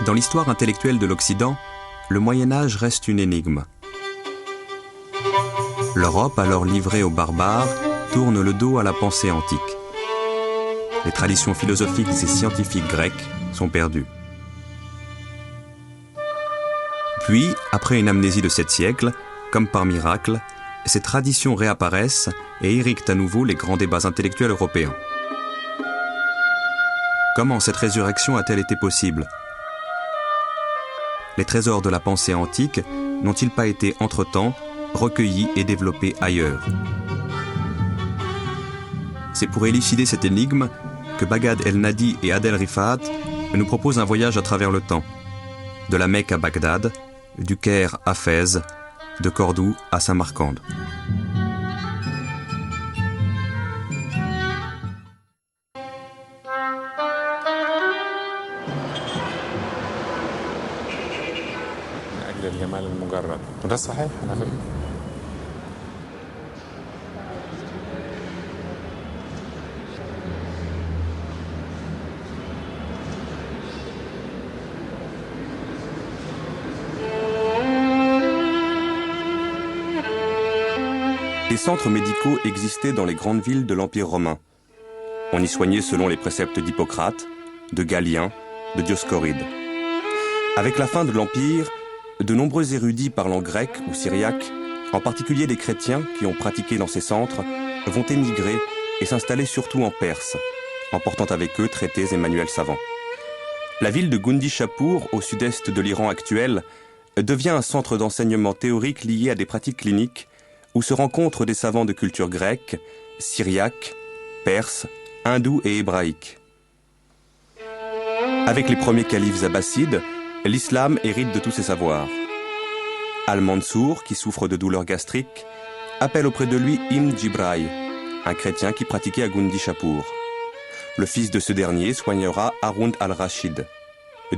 Dans l'histoire intellectuelle de l'Occident, le Moyen-Âge reste une énigme. L'Europe, alors livrée aux barbares, tourne le dos à la pensée antique. Les traditions philosophiques et scientifiques grecques sont perdues. Puis, après une amnésie de 7 siècles, comme par miracle, ces traditions réapparaissent et irriguent à nouveau les grands débats intellectuels européens. Comment cette résurrection a-t-elle été possible ? Les trésors de la pensée antique n'ont-ils pas été entre-temps recueillis et développés ailleurs ? C'est pour élucider cette énigme que Baghdad El-Nadi et Adel Rifat nous proposent un voyage à travers le temps. De la Mecque à Bagdad, du Caire à Fès, de Cordoue à Samarcande. الجمال المجرد وده صحيح على فكرة. Des centres médicaux existaient dans les grandes villes de l'Empire romain. On y soignait selon les préceptes d'Hippocrate, de Galien, de Dioscoride. Avec la fin de l'Empire, de nombreux érudits parlant grec ou syriaque, en particulier des chrétiens qui ont pratiqué dans ces centres, vont émigrer et s'installer surtout en Perse, emportant avec eux traités et manuels savants. La ville de Gundishapur, au sud-est de l'Iran actuel, devient un centre d'enseignement théorique lié à des pratiques cliniques où se rencontrent des savants de culture grecque, syriaque, perse, hindoue et hébraïque. Avec les premiers califes abbassides, l'islam hérite de tous ses savoirs. Al-Mansour, qui souffre de douleurs gastriques, appelle auprès de lui Ibn Jibraï, un chrétien qui pratiquait à Gundishapur. Le fils de ce dernier soignera Haroun al-Rachid.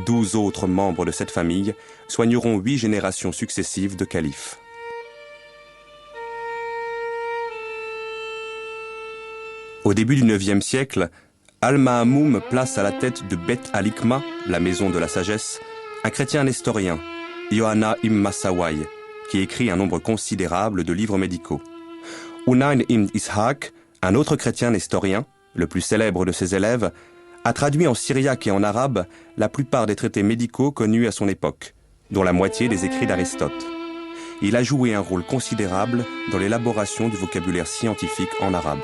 12 autres membres de cette famille soigneront 8 générations successives de califes. Au début du IXe siècle, Al-Ma'amoum place à la tête de Beth al-Hikma, la maison de la sagesse, un chrétien nestorien, Yohanna ibn Massawai, qui écrit un nombre considérable de livres médicaux. Unayn ibn Ishaq, un autre chrétien nestorien, le plus célèbre de ses élèves, a traduit en syriaque et en arabe la plupart des traités médicaux connus à son époque, dont la moitié des écrits d'Aristote. Il a joué un rôle considérable dans l'élaboration du vocabulaire scientifique en arabe.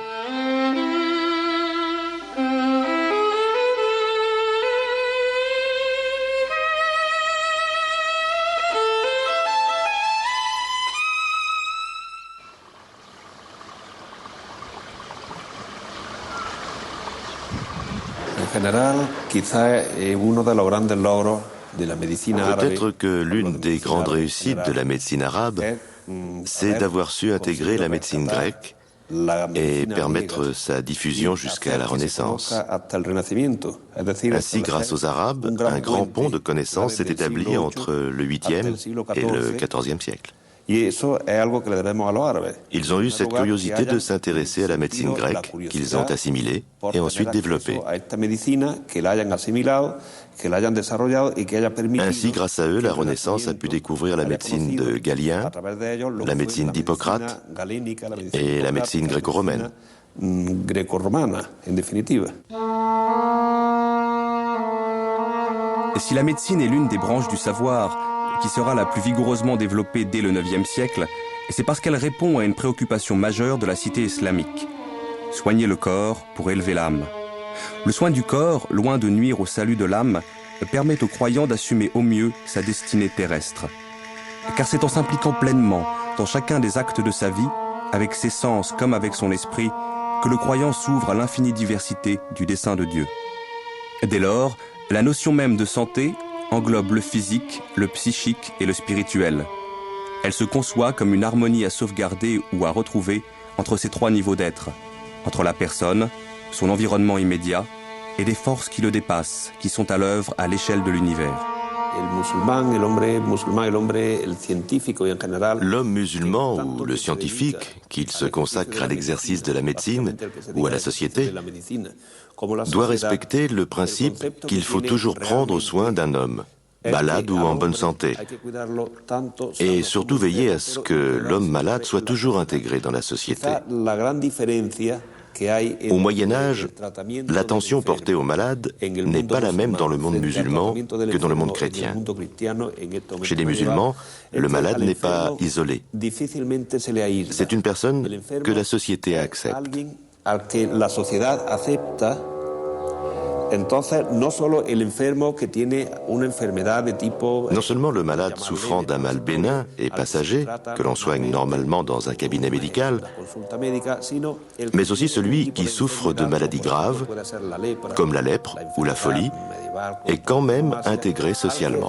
Peut-être que l'une des grandes réussites de la médecine arabe, c'est d'avoir su intégrer la médecine grecque et permettre sa diffusion jusqu'à la Renaissance. Ainsi, grâce aux Arabes, un grand pont de connaissances s'est établi entre le 8e et le 14e siècle. Ils ont eu cette curiosité de s'intéresser à la médecine grecque qu'ils ont assimilée et ensuite développée. Ainsi, grâce à eux, la Renaissance a pu découvrir la médecine de Galien, la médecine d'Hippocrate et la médecine gréco-romaine. Si la médecine est l'une des branches du savoir qui sera la plus vigoureusement développée dès le IXe siècle, c'est parce qu'elle répond à une préoccupation majeure de la cité islamique. Soigner le corps pour élever l'âme. Le soin du corps, loin de nuire au salut de l'âme, permet aux croyants d'assumer au mieux sa destinée terrestre. Car c'est en s'impliquant pleinement dans chacun des actes de sa vie, avec ses sens comme avec son esprit, que le croyant s'ouvre à l'infinie diversité du dessein de Dieu. Dès lors, la notion même de santé englobe le physique, le psychique et le spirituel. Elle se conçoit comme une harmonie à sauvegarder ou à retrouver entre ces 3 niveaux d'être, entre la personne, son environnement immédiat et des forces qui le dépassent, qui sont à l'œuvre à l'échelle de l'univers. L'homme musulman ou le scientifique, qu'il se consacre à l'exercice de la médecine ou à la société, doit respecter le principe qu'il faut toujours prendre soin d'un homme, malade ou en bonne santé, et surtout veiller à ce que l'homme malade soit toujours intégré dans la société. Au Moyen-Âge, l'attention portée aux malades n'est pas la même dans le monde musulman que dans le monde chrétien. Chez les musulmans, le malade n'est pas isolé. C'est une personne que la société accepte. Non seulement le malade souffrant d'un mal bénin et passager, que l'on soigne normalement dans un cabinet médical, mais aussi celui qui souffre de maladies graves, comme la lèpre ou la folie, est quand même intégré socialement.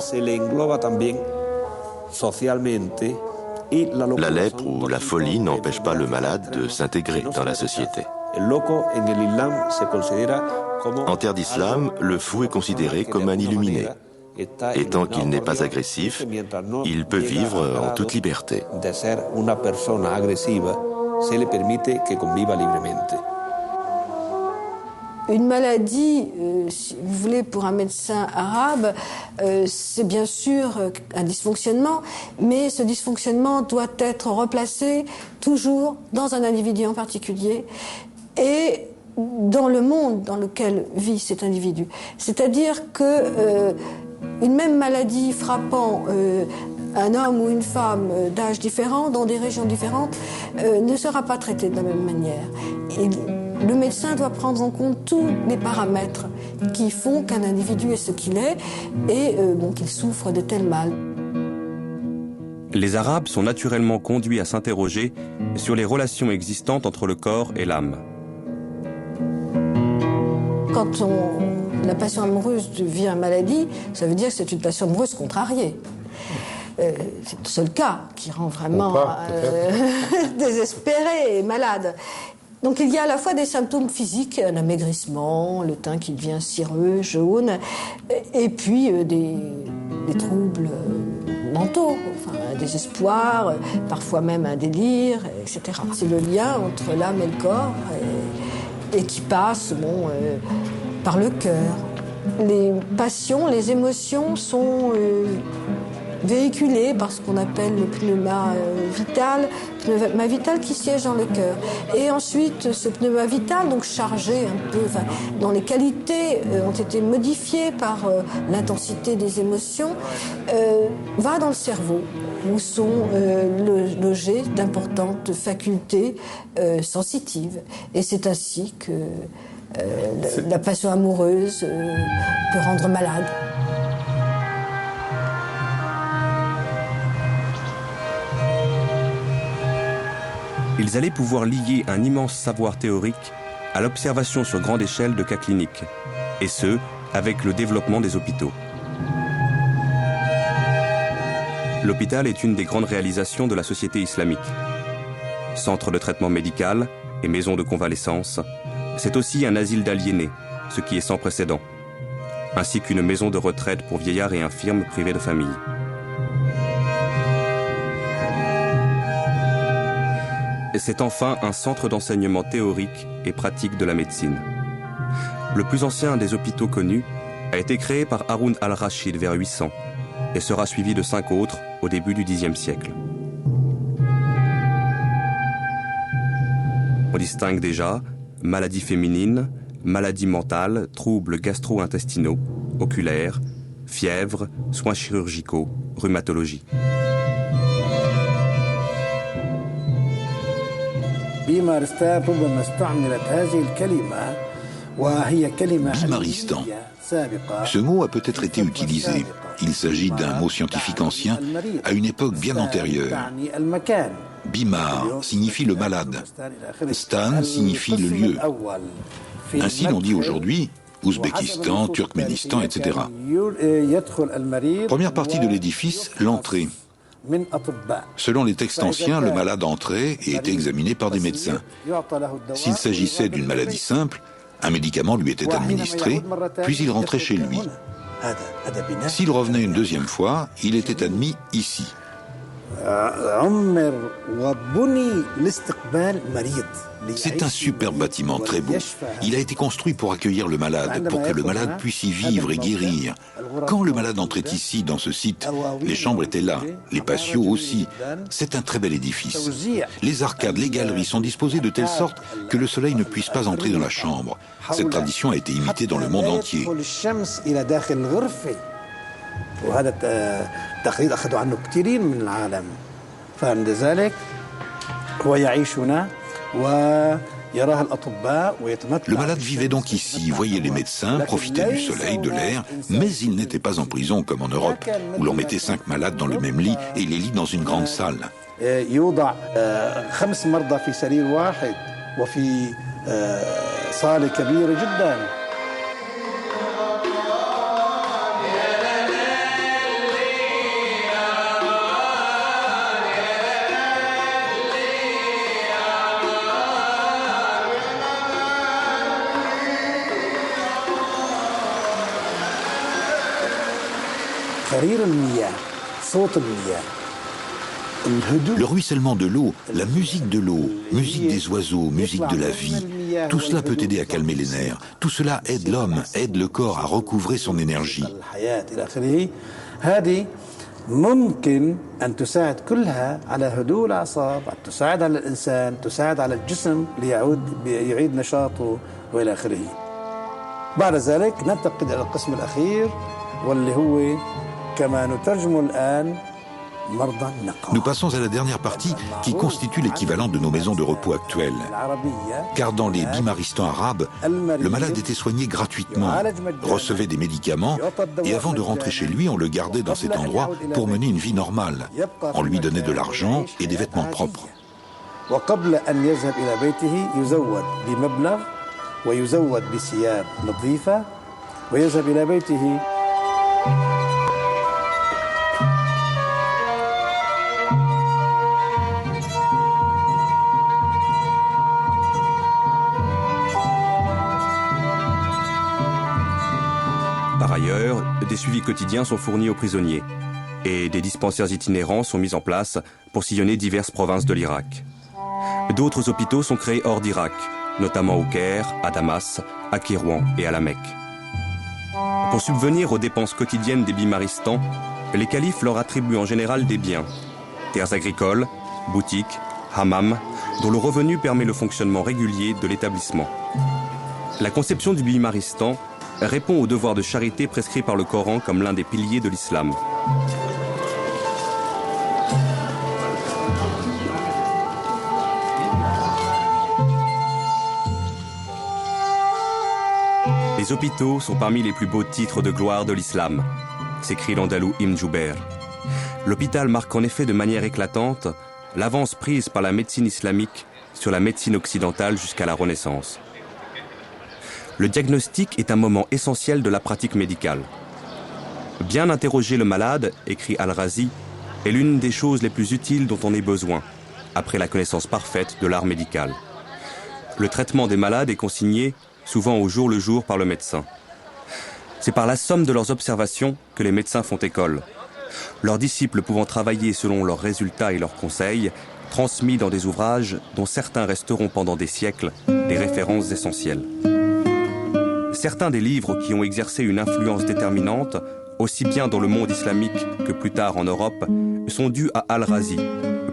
La lèpre ou la folie n'empêche pas le malade de s'intégrer dans la société. En terre d'islam, le fou est considéré comme un illuminé. Et tant qu'il n'est pas agressif, il peut vivre en toute liberté. Une maladie, si vous voulez, pour un médecin arabe, c'est bien sûr un dysfonctionnement, mais ce dysfonctionnement doit être replacé toujours dans un individu en particulier et dans le monde dans lequel vit cet individu. C'est-à-dire que une même maladie frappant un homme ou une femme d'âge différent, dans des régions différentes, ne sera pas traitée de la même manière. Et le médecin doit prendre en compte tous les paramètres qui font qu'un individu est ce qu'il est et qu'il souffre de tel mal. Les Arabes sont naturellement conduits à s'interroger sur les relations existantes entre le corps et l'âme. Quand la passion amoureuse devient maladie, ça veut dire que c'est une passion amoureuse contrariée. C'est le seul cas qui rend vraiment désespéré et malade. Donc il y a à la fois des symptômes physiques, un amaigrissement, le teint qui devient cireux, jaune, et puis des troubles mentaux, enfin un désespoir, parfois même un délire, etc. C'est le lien entre l'âme et le corps et qui passe par le cœur. Les passions, les émotions sont véhiculées par ce qu'on appelle le pneuma vital qui siège dans le cœur. Et ensuite, ce pneuma vital, donc chargé un peu, dont les qualités ont été modifiées par l'intensité des émotions, va dans le cerveau, où sont logées d'importantes facultés sensitives. Et c'est ainsi que la passion amoureuse peut rendre malade. Ils allaient pouvoir lier un immense savoir théorique à l'observation sur grande échelle de cas cliniques, et ce, avec le développement des hôpitaux. L'hôpital est une des grandes réalisations de la société islamique. Centre de traitement médical et maison de convalescence, c'est aussi un asile d'aliénés, ce qui est sans précédent, ainsi qu'une maison de retraite pour vieillards et infirmes privés de famille. C'est enfin un centre d'enseignement théorique et pratique de la médecine. Le plus ancien des hôpitaux connus a été créé par Haroun al-Rachid vers 800 et sera suivi de 5 autres au début du Xe siècle. On distingue déjà maladies féminines, maladies mentales, troubles gastro-intestinaux, oculaires, fièvre, soins chirurgicaux, rhumatologie. Bimaristan. Ce mot a peut-être été utilisé. Il s'agit d'un mot scientifique ancien à une époque bien antérieure. Bimar signifie le malade. Stan signifie le lieu. Ainsi l'on dit aujourd'hui Ouzbékistan, Turkménistan, etc. Première partie de l'édifice, l'entrée. Selon les textes anciens, le malade entrait et était examiné par des médecins. S'il s'agissait d'une maladie simple, un médicament lui était administré, puis il rentrait chez lui. S'il revenait une deuxième fois, il était admis ici. C'est un superbe bâtiment, très beau. Il a été construit pour accueillir le malade, pour que le malade puisse y vivre et guérir. Quand le malade entrait ici, dans ce site, les chambres étaient là, les patios aussi. C'est un très bel édifice. Les arcades, les galeries sont disposées de telle sorte que le soleil ne puisse pas entrer dans la chambre. Cette tradition a été imitée dans le monde entier. Le malade vivait donc ici, voyait les médecins, profitait du soleil, de l'air, mais il n'était pas en prison comme en Europe, où l'on mettait 5 malades dans le même lit et les lits dans une grande salle. Le ruissellement de l'eau, la musique de l'eau, musique des oiseaux, musique de la vie, tout cela peut aider à calmer les nerfs. Tout cela aide l'homme, aide le corps à recouvrer son énergie. ممكن أن تساعد كلها على هدوء الأعصاب، تساعد على الإنسان، تساعد على الجسم ليعيد نشاطه وإلى آخره. بعد ذلك ننتقل إلى القسم الأخير واللي هو كما نترجمه الآن. Nous passons à la dernière partie qui constitue l'équivalent de nos maisons de repos actuelles. Car dans les bimaristans arabes, le malade était soigné gratuitement, recevait des médicaments et avant de rentrer chez lui, on le gardait dans cet endroit pour mener une vie normale. On lui donnait de l'argent et des vêtements propres. Par ailleurs, des suivis quotidiens sont fournis aux prisonniers et des dispensaires itinérants sont mis en place pour sillonner diverses provinces de l'Irak. D'autres hôpitaux sont créés hors d'Irak, notamment au Caire, à Damas, à Kérouan et à la Mecque. Pour subvenir aux dépenses quotidiennes des bimaristans, les califes leur attribuent en général des biens, terres agricoles, boutiques, hammams, dont le revenu permet le fonctionnement régulier de l'établissement. La conception du bimaristan répond au devoir de charité prescrit par le Coran comme l'un des piliers de l'islam. Les hôpitaux sont parmi les plus beaux titres de gloire de l'islam, s'écrit l'Andalou Ibn Jouber. L'hôpital marque en effet de manière éclatante l'avance prise par la médecine islamique sur la médecine occidentale jusqu'à la Renaissance. Le diagnostic est un moment essentiel de la pratique médicale. Bien interroger le malade, écrit Al-Razi, est l'une des choses les plus utiles dont on ait besoin, après la connaissance parfaite de l'art médical. Le traitement des malades est consigné, souvent au jour le jour, par le médecin. C'est par la somme de leurs observations que les médecins font école, leurs disciples pouvant travailler selon leurs résultats et leurs conseils, transmis dans des ouvrages dont certains resteront pendant des siècles des références essentielles. Certains des livres qui ont exercé une influence déterminante, aussi bien dans le monde islamique que plus tard en Europe, sont dus à Al-Razi,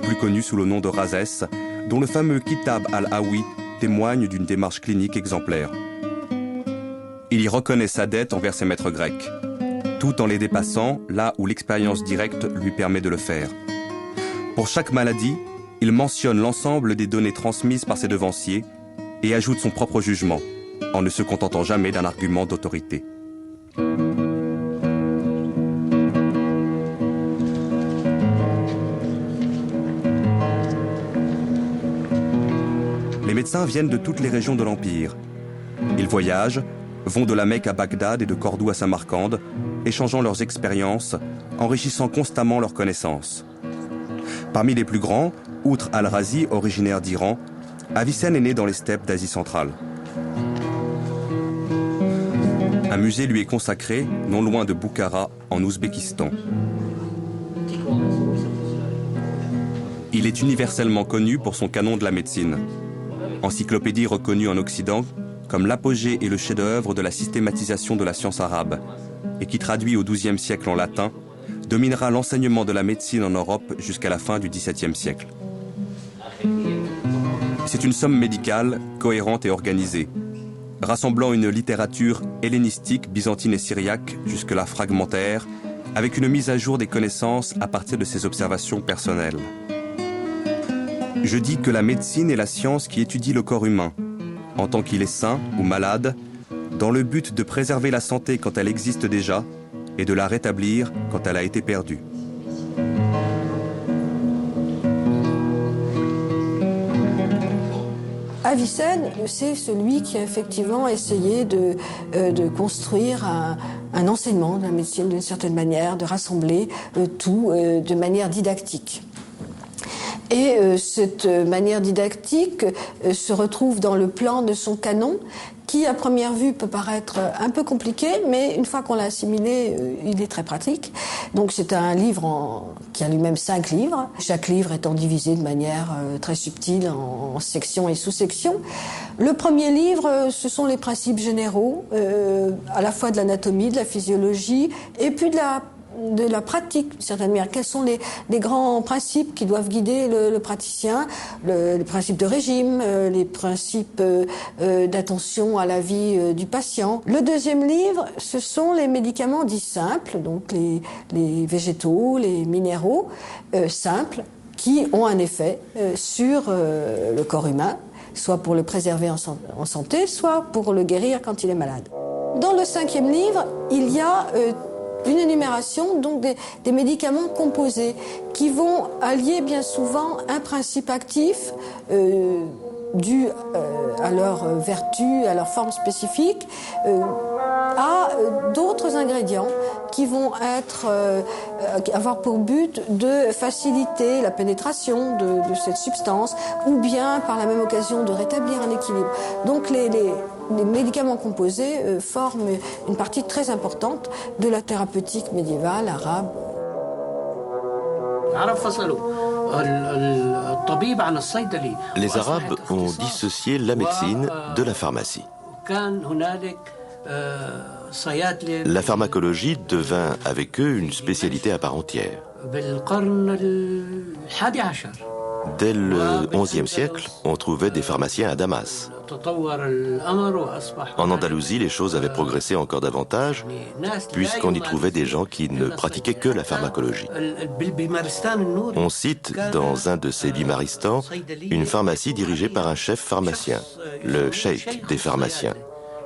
plus connu sous le nom de Razès, dont le fameux Kitab al-Hawi témoigne d'une démarche clinique exemplaire. Il y reconnaît sa dette envers ses maîtres grecs, tout en les dépassant là où l'expérience directe lui permet de le faire. Pour chaque maladie, il mentionne l'ensemble des données transmises par ses devanciers et ajoute son propre jugement, en ne se contentant jamais d'un argument d'autorité. Les médecins viennent de toutes les régions de l'Empire. Ils voyagent, vont de la Mecque à Bagdad et de Cordoue à Samarcande, échangeant leurs expériences, enrichissant constamment leurs connaissances. Parmi les plus grands, outre Al-Razi, originaire d'Iran, Avicenne est né dans les steppes d'Asie centrale. Un musée lui est consacré, non loin de Boukhara, en Ouzbékistan. Il est universellement connu pour son canon de la médecine. Encyclopédie reconnue en Occident comme l'apogée et le chef-d'œuvre de la systématisation de la science arabe, et qui, traduit au XIIe siècle en latin, dominera l'enseignement de la médecine en Europe jusqu'à la fin du XVIIe siècle. C'est une somme médicale, cohérente et organisée, rassemblant une littérature hellénistique, byzantine et syriaque, jusque-là fragmentaire, avec une mise à jour des connaissances à partir de ses observations personnelles. Je dis que la médecine est la science qui étudie le corps humain, en tant qu'il est sain ou malade, dans le but de préserver la santé quand elle existe déjà et de la rétablir quand elle a été perdue. Avicenne, c'est celui qui a effectivement essayé de construire un enseignement de la médecine d'une certaine manière, de rassembler tout de manière didactique. Et cette manière didactique se retrouve dans le plan de son canon, qui à première vue peut paraître un peu compliqué, mais une fois qu'on l'a assimilé, il est très pratique. Donc c'est un livre qui a lui-même 5 livres, chaque livre étant divisé de manière très subtile en sections et sous-sections. Le premier livre, ce sont les principes généraux, à la fois de l'anatomie, de la physiologie, et puis de la pratique, d'une certaine manière. Quels sont les grands principes qui doivent guider le praticien, les principes de régime, les principes d'attention à la vie du patient. Le deuxième livre, ce sont les médicaments dits simples, donc les végétaux, les minéraux simples, qui ont un effet sur le corps humain, soit pour le préserver en santé, soit pour le guérir quand il est malade. Dans le 5e livre, il y a une énumération donc des médicaments composés qui vont allier bien souvent un principe actif dû à leur vertu, à leur forme spécifique, à d'autres ingrédients qui vont avoir pour but de faciliter la pénétration de cette substance ou bien par la même occasion de rétablir un équilibre. Donc les médicaments composés forment une partie très importante de la thérapeutique médiévale arabe. Les Arabes ont dissocié la médecine de la pharmacie. La pharmacologie devint avec eux une spécialité à part entière. Dès le XIe siècle, on trouvait des pharmaciens à Damas. En Andalousie, les choses avaient progressé encore davantage, puisqu'on y trouvait des gens qui ne pratiquaient que la pharmacologie. On cite dans un de ces bimaristans une pharmacie dirigée par un chef pharmacien, le cheikh des pharmaciens,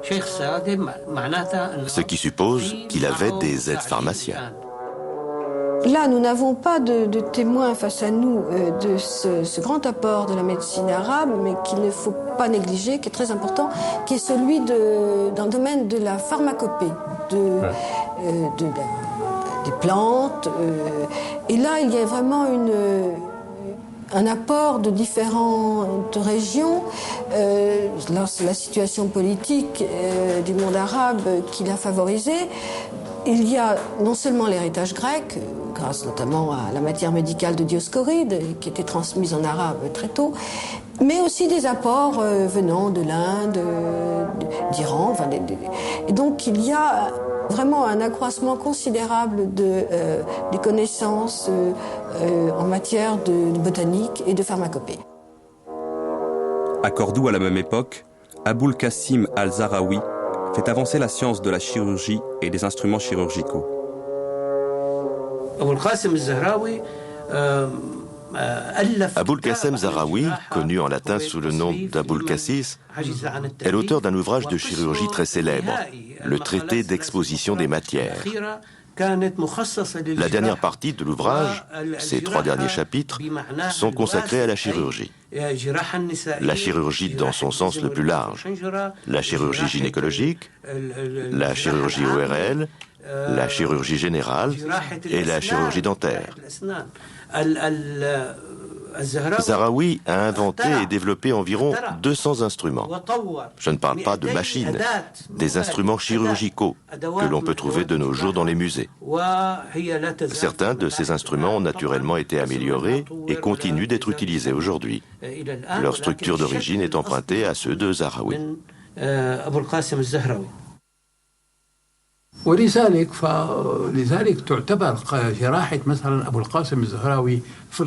ce qui suppose qu'il avait des aides pharmaciens. Là, nous n'avons pas de témoins face à nous de ce grand apport de la médecine arabe, mais qu'il ne faut pas négliger, qui est très important, qui est celui dans le domaine de la pharmacopée, des plantes. Et là, il y a vraiment un apport de différentes régions. La situation politique du monde arabe qui l'a favorisé. Il y a non seulement l'héritage grec, grâce notamment à la matière médicale de Dioscoride, qui était transmise en arabe très tôt, mais aussi des apports venant de l'Inde, d'Iran. Et donc il y a vraiment un accroissement considérable des connaissances en matière de botanique et de pharmacopée. À Cordoue, à la même époque, Aboul Qasim al-Zahraoui fait avancer la science de la chirurgie et des instruments chirurgicaux. Aboul Qasim Zahraoui, connu en latin sous le nom d'Aboul Cassis, est l'auteur d'un ouvrage de chirurgie très célèbre, le traité d'exposition des matières. La dernière partie de l'ouvrage, ces 3 derniers chapitres, sont consacrés à la chirurgie. La chirurgie dans son sens le plus large, la chirurgie gynécologique, la chirurgie ORL, la chirurgie générale et la chirurgie dentaire. Zahraoui a inventé et développé environ 200 instruments. Je ne parle pas de machines, des instruments chirurgicaux que l'on peut trouver de nos jours dans les musées. Certains de ces instruments ont naturellement été améliorés et continuent d'être utilisés aujourd'hui. Leur structure d'origine est empruntée à ceux de Zahraoui.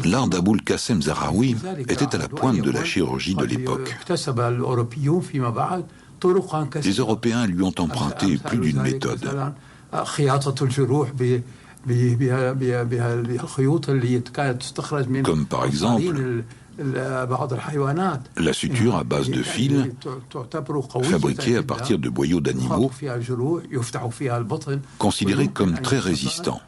L'art d'Aboul Qassem Zahraoui était à la pointe de la chirurgie de l'époque. Les Européens lui ont emprunté plus d'une méthode. Comme par exemple la suture à base de fil, fabriquée à partir de boyaux d'animaux, considérés comme très résistants.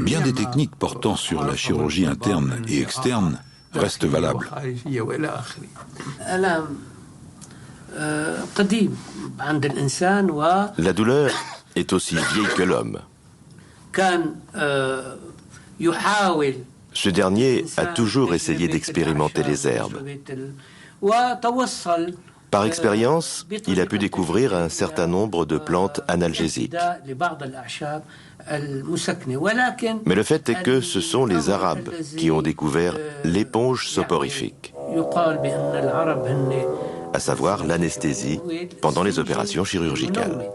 Bien des techniques portant sur la chirurgie interne et externe restent valables. La douleur est aussi vieille que l'homme. Ce dernier a toujours essayé d'expérimenter les herbes. Par expérience, il a pu découvrir un certain nombre de plantes analgésiques. Mais le fait est que ce sont les Arabes qui ont découvert l'éponge soporifique, à savoir l'anesthésie pendant les opérations chirurgicales.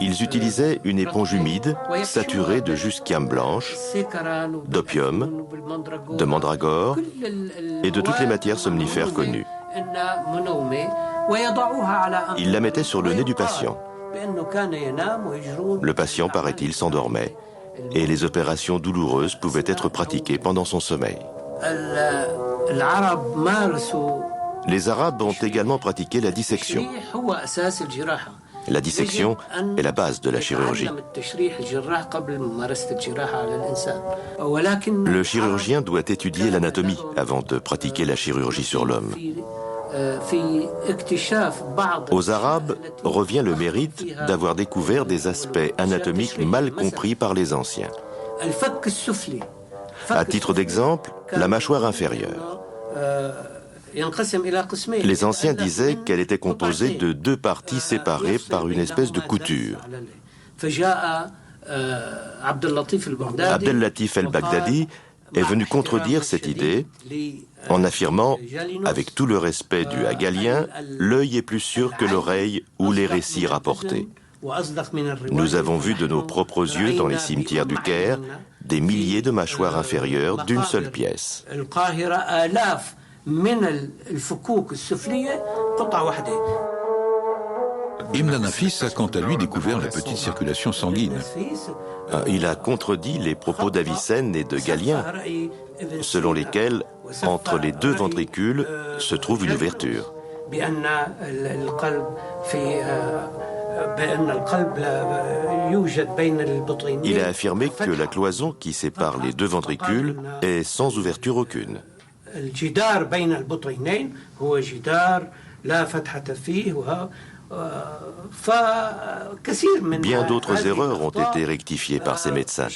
Ils utilisaient une éponge humide saturée de jusquiame blanche, d'opium, de mandragore et de toutes les matières somnifères connues. Ils la mettaient sur le nez du patient. Le patient, paraît-il, s'endormait et les opérations douloureuses pouvaient être pratiquées pendant son sommeil. Les Arabes ont également pratiqué la dissection. La dissection est la base de la chirurgie. Le chirurgien doit étudier l'anatomie avant de pratiquer la chirurgie sur l'homme. Aux Arabes revient le mérite d'avoir découvert des aspects anatomiques mal compris par les anciens. À titre d'exemple, la mâchoire inférieure. Les anciens disaient qu'elle était composée de deux parties séparées par une espèce de couture. Abdel Latif el-Baghdadi est venu contredire cette idée en affirmant, avec tout le respect dû à Galien, l'œil est plus sûr que l'oreille ou les récits rapportés. Nous avons vu de nos propres yeux dans les cimetières du Caire des milliers de mâchoires inférieures d'une seule pièce. Ibn Nafis a quant à lui découvert la petite circulation sanguine. Il a contredit les propos d'Avicenne et de Galien, selon lesquels, entre les deux ventricules, se trouve une ouverture. Il a affirmé que la cloison qui sépare les deux ventricules est sans ouverture aucune. Bien d'autres erreurs ont été rectifiées par ces médecins.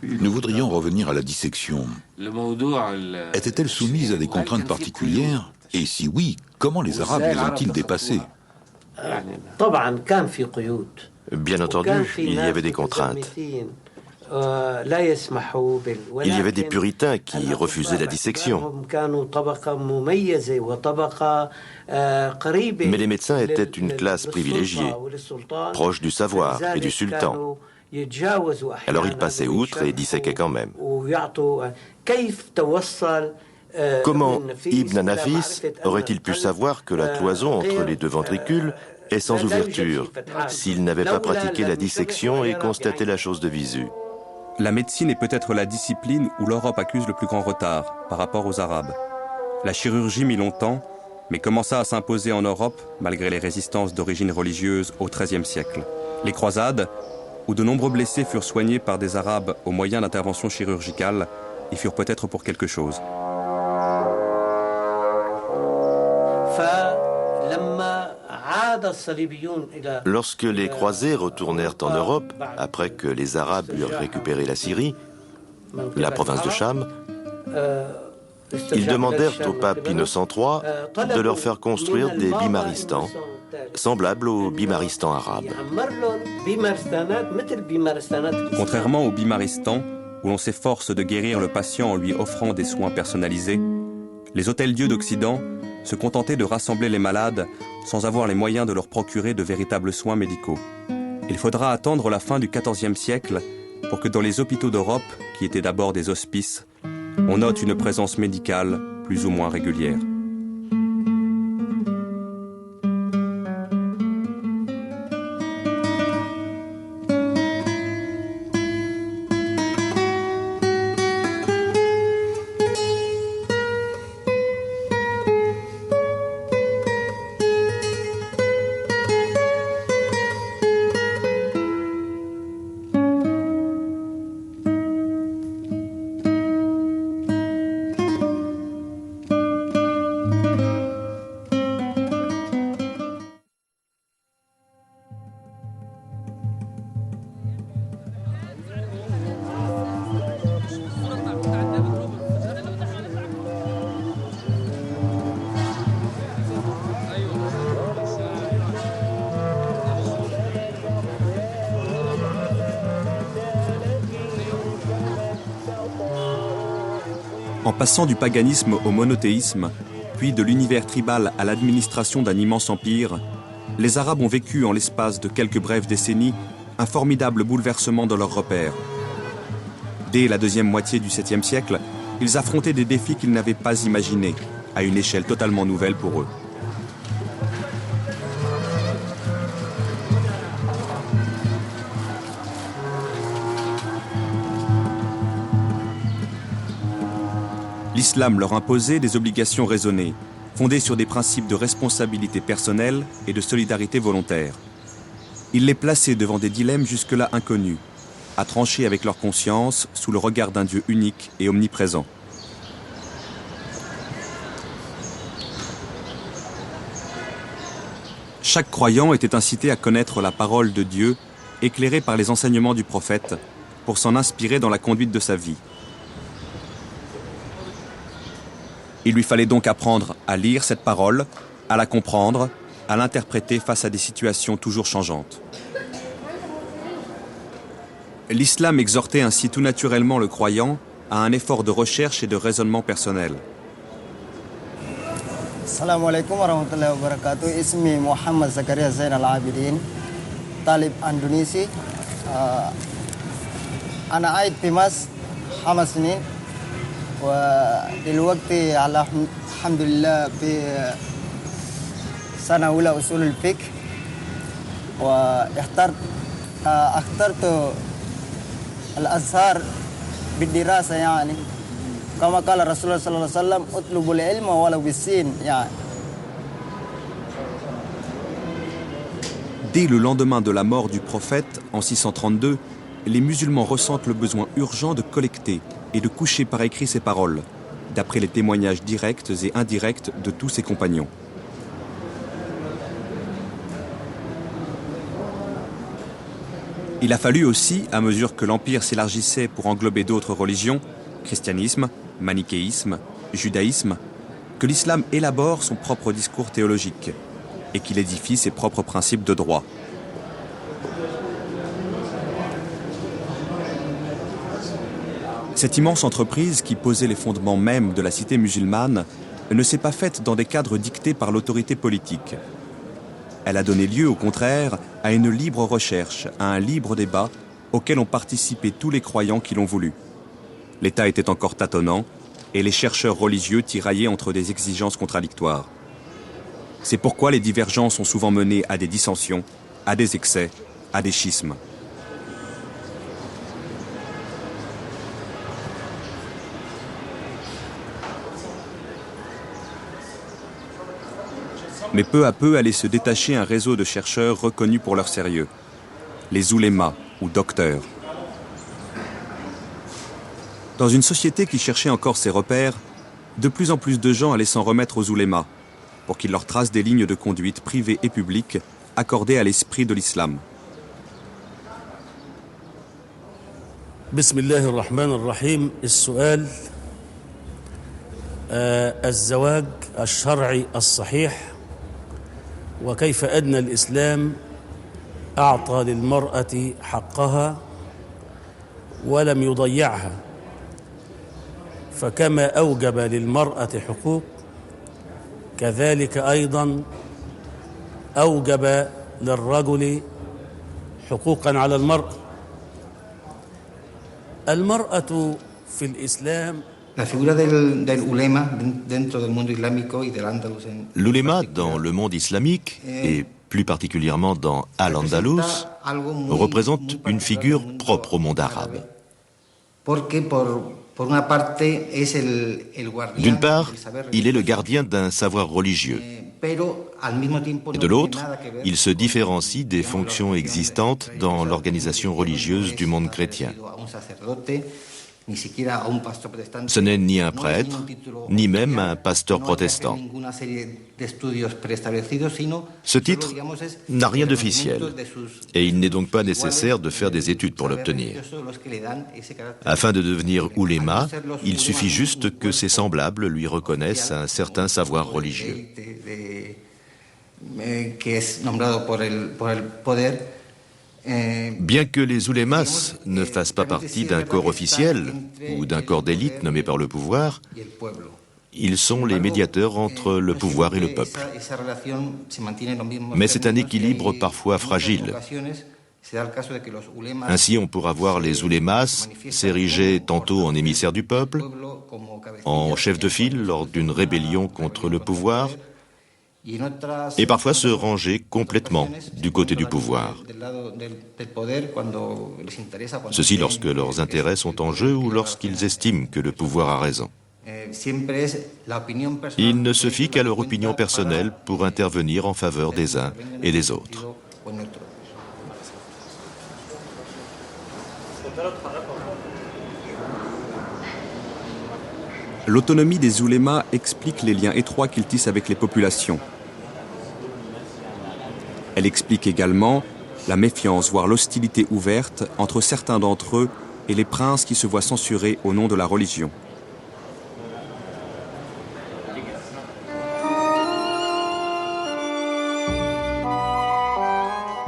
Nous voudrions revenir à la dissection. Était-elle soumise à des contraintes particulières? Et si oui, comment les Arabes les ont-ils dépassées? Bien entendu, il y avait des contraintes. Il y avait des puritains qui refusaient la dissection. Mais les médecins étaient une classe privilégiée, proche du savoir et du sultan. Alors ils passaient outre et disséquaient quand même. Comment Ibn Nafis aurait-il pu savoir que la cloison entre les deux ventricules est sans ouverture s'il n'avait pas pratiqué la dissection et constaté la chose de visu? La médecine est peut-être la discipline où l'Europe accuse le plus grand retard par rapport aux Arabes. La chirurgie mit longtemps, mais commença à s'imposer en Europe malgré les résistances d'origine religieuse au XIIIe siècle. Les croisades, où de nombreux blessés furent soignés par des Arabes au moyen d'interventions chirurgicales, y furent peut-être pour quelque chose. Lorsque les croisés retournèrent en Europe, après que les Arabes eurent récupéré la Syrie, la province de Cham, ils demandèrent au pape Innocent III de leur faire construire des bimaristans, semblables aux bimaristans arabes. Contrairement au bimaristan, où l'on s'efforce de guérir le patient en lui offrant des soins personnalisés, les hôtels-dieux d'Occident se contentaient de rassembler les malades sans avoir les moyens de leur procurer de véritables soins médicaux. Il faudra attendre la fin du XIVe siècle pour que dans les hôpitaux d'Europe, qui étaient d'abord des hospices, on note une présence médicale plus ou moins régulière. En passant du paganisme au monothéisme, puis de l'univers tribal à l'administration d'un immense empire, les Arabes ont vécu en l'espace de quelques brèves décennies un formidable bouleversement dans leurs repères. Dès la deuxième moitié du 7e siècle, ils affrontaient des défis qu'ils n'avaient pas imaginés, à une échelle totalement nouvelle pour eux. L'islam leur imposait des obligations raisonnées, fondées sur des principes de responsabilité personnelle et de solidarité volontaire. Il les plaçait devant des dilemmes jusque-là inconnus, à trancher avec leur conscience sous le regard d'un Dieu unique et omniprésent. Chaque croyant était incité à connaître la parole de Dieu, éclairée par les enseignements du prophète, pour s'en inspirer dans la conduite de sa vie. Il lui fallait donc apprendre à lire cette parole, à la comprendre, à l'interpréter face à des situations toujours changeantes. L'islam exhortait ainsi tout naturellement le croyant à un effort de recherche et de raisonnement personnel. Assalamu alaikum warahmatullahi wabarakatuh. Ismi Muhammad Zakaria Zain al-Abidin, talib Indonesia. Ana aid fi Mas 5 سنين. ودلوقتي على الحمد لله في سنة أولى أصول الفقه واخترت الأزهر بالدراسة يعني كما قال رسول الله صلى الله عليه وسلم اطلبوا العلم ولو بالسين يعني. Dès le lendemain de la mort du prophète, en 632, les musulmans ressentent le besoin urgent de collecter et de coucher par écrit ses paroles, d'après les témoignages directs et indirects de tous ses compagnons. Il a fallu aussi, à mesure que l'Empire s'élargissait pour englober d'autres religions, christianisme, manichéisme, judaïsme, que l'islam élabore son propre discours théologique et qu'il édifie ses propres principes de droit. Cette immense entreprise qui posait les fondements mêmes de la cité musulmane ne s'est pas faite dans des cadres dictés par l'autorité politique. Elle a donné lieu, au contraire, à une libre recherche, à un libre débat auquel ont participé tous les croyants qui l'ont voulu. L'État était encore tâtonnant et les chercheurs religieux tiraillaient entre des exigences contradictoires. C'est pourquoi les divergences ont souvent mené à des dissensions, à des excès, à des schismes. Mais peu à peu allait se détacher un réseau de chercheurs reconnus pour leur sérieux, les oulémas ou docteurs. Dans une société qui cherchait encore ses repères, de plus en plus de gens allaient s'en remettre aux oulémas, pour qu'il leur trace des lignes de conduite privées et publiques accordées à l'esprit de l'islam. بسم الله الرحمن الرحيم. السؤال: الزواج الشرعي الصحيح وكيف أن الإسلام أعطى للمرأة حقها ولم يضيعها، فكما أوجب للمرأة حقوق كذلك أيضا أوجب للرجل حقوقا على المرأة. المرأة في الإسلام L'uléma dans le monde islamique, et plus particulièrement dans Al-Andalus, représente une figure propre au monde arabe. D'une part, il est le gardien d'un savoir religieux. Et de l'autre, il se différencie des fonctions existantes dans l'organisation religieuse du monde chrétien. Ce n'est ni un prêtre, ni même un pasteur protestant. Ce titre n'a rien d'officiel, et il n'est donc pas nécessaire de faire des études pour l'obtenir. Afin de devenir ouléma, il suffit juste que ses semblables lui reconnaissent un certain savoir religieux. Bien que les oulémas ne fassent pas partie d'un corps officiel ou d'un corps d'élite nommé par le pouvoir, ils sont les médiateurs entre le pouvoir et le peuple. Mais c'est un équilibre parfois fragile. Ainsi, on pourra voir les oulémas s'ériger tantôt en émissaires du peuple, en chef de file lors d'une rébellion contre le pouvoir, et parfois se ranger complètement du côté du pouvoir. Ceci lorsque leurs intérêts sont en jeu ou lorsqu'ils estiment que le pouvoir a raison. Ils ne se fient qu'à leur opinion personnelle pour intervenir en faveur des uns et des autres. L'autonomie des oulémas explique les liens étroits qu'ils tissent avec les populations. Elle explique également la méfiance, voire l'hostilité ouverte entre certains d'entre eux et les princes qui se voient censurés au nom de la religion.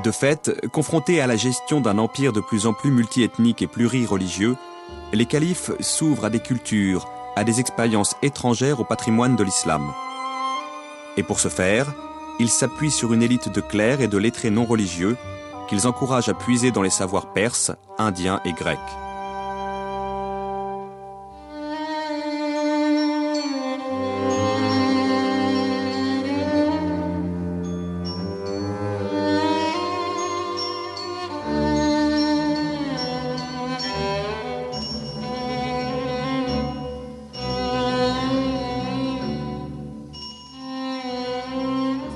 De fait, confrontés à la gestion d'un empire de plus en plus multiethnique et plurireligieux, les califes s'ouvrent à des cultures, à des expériences étrangères au patrimoine de l'islam. Et pour ce faire, ils s'appuient sur une élite de clercs et de lettrés non religieux qu'ils encouragent à puiser dans les savoirs perses, indiens et grecs.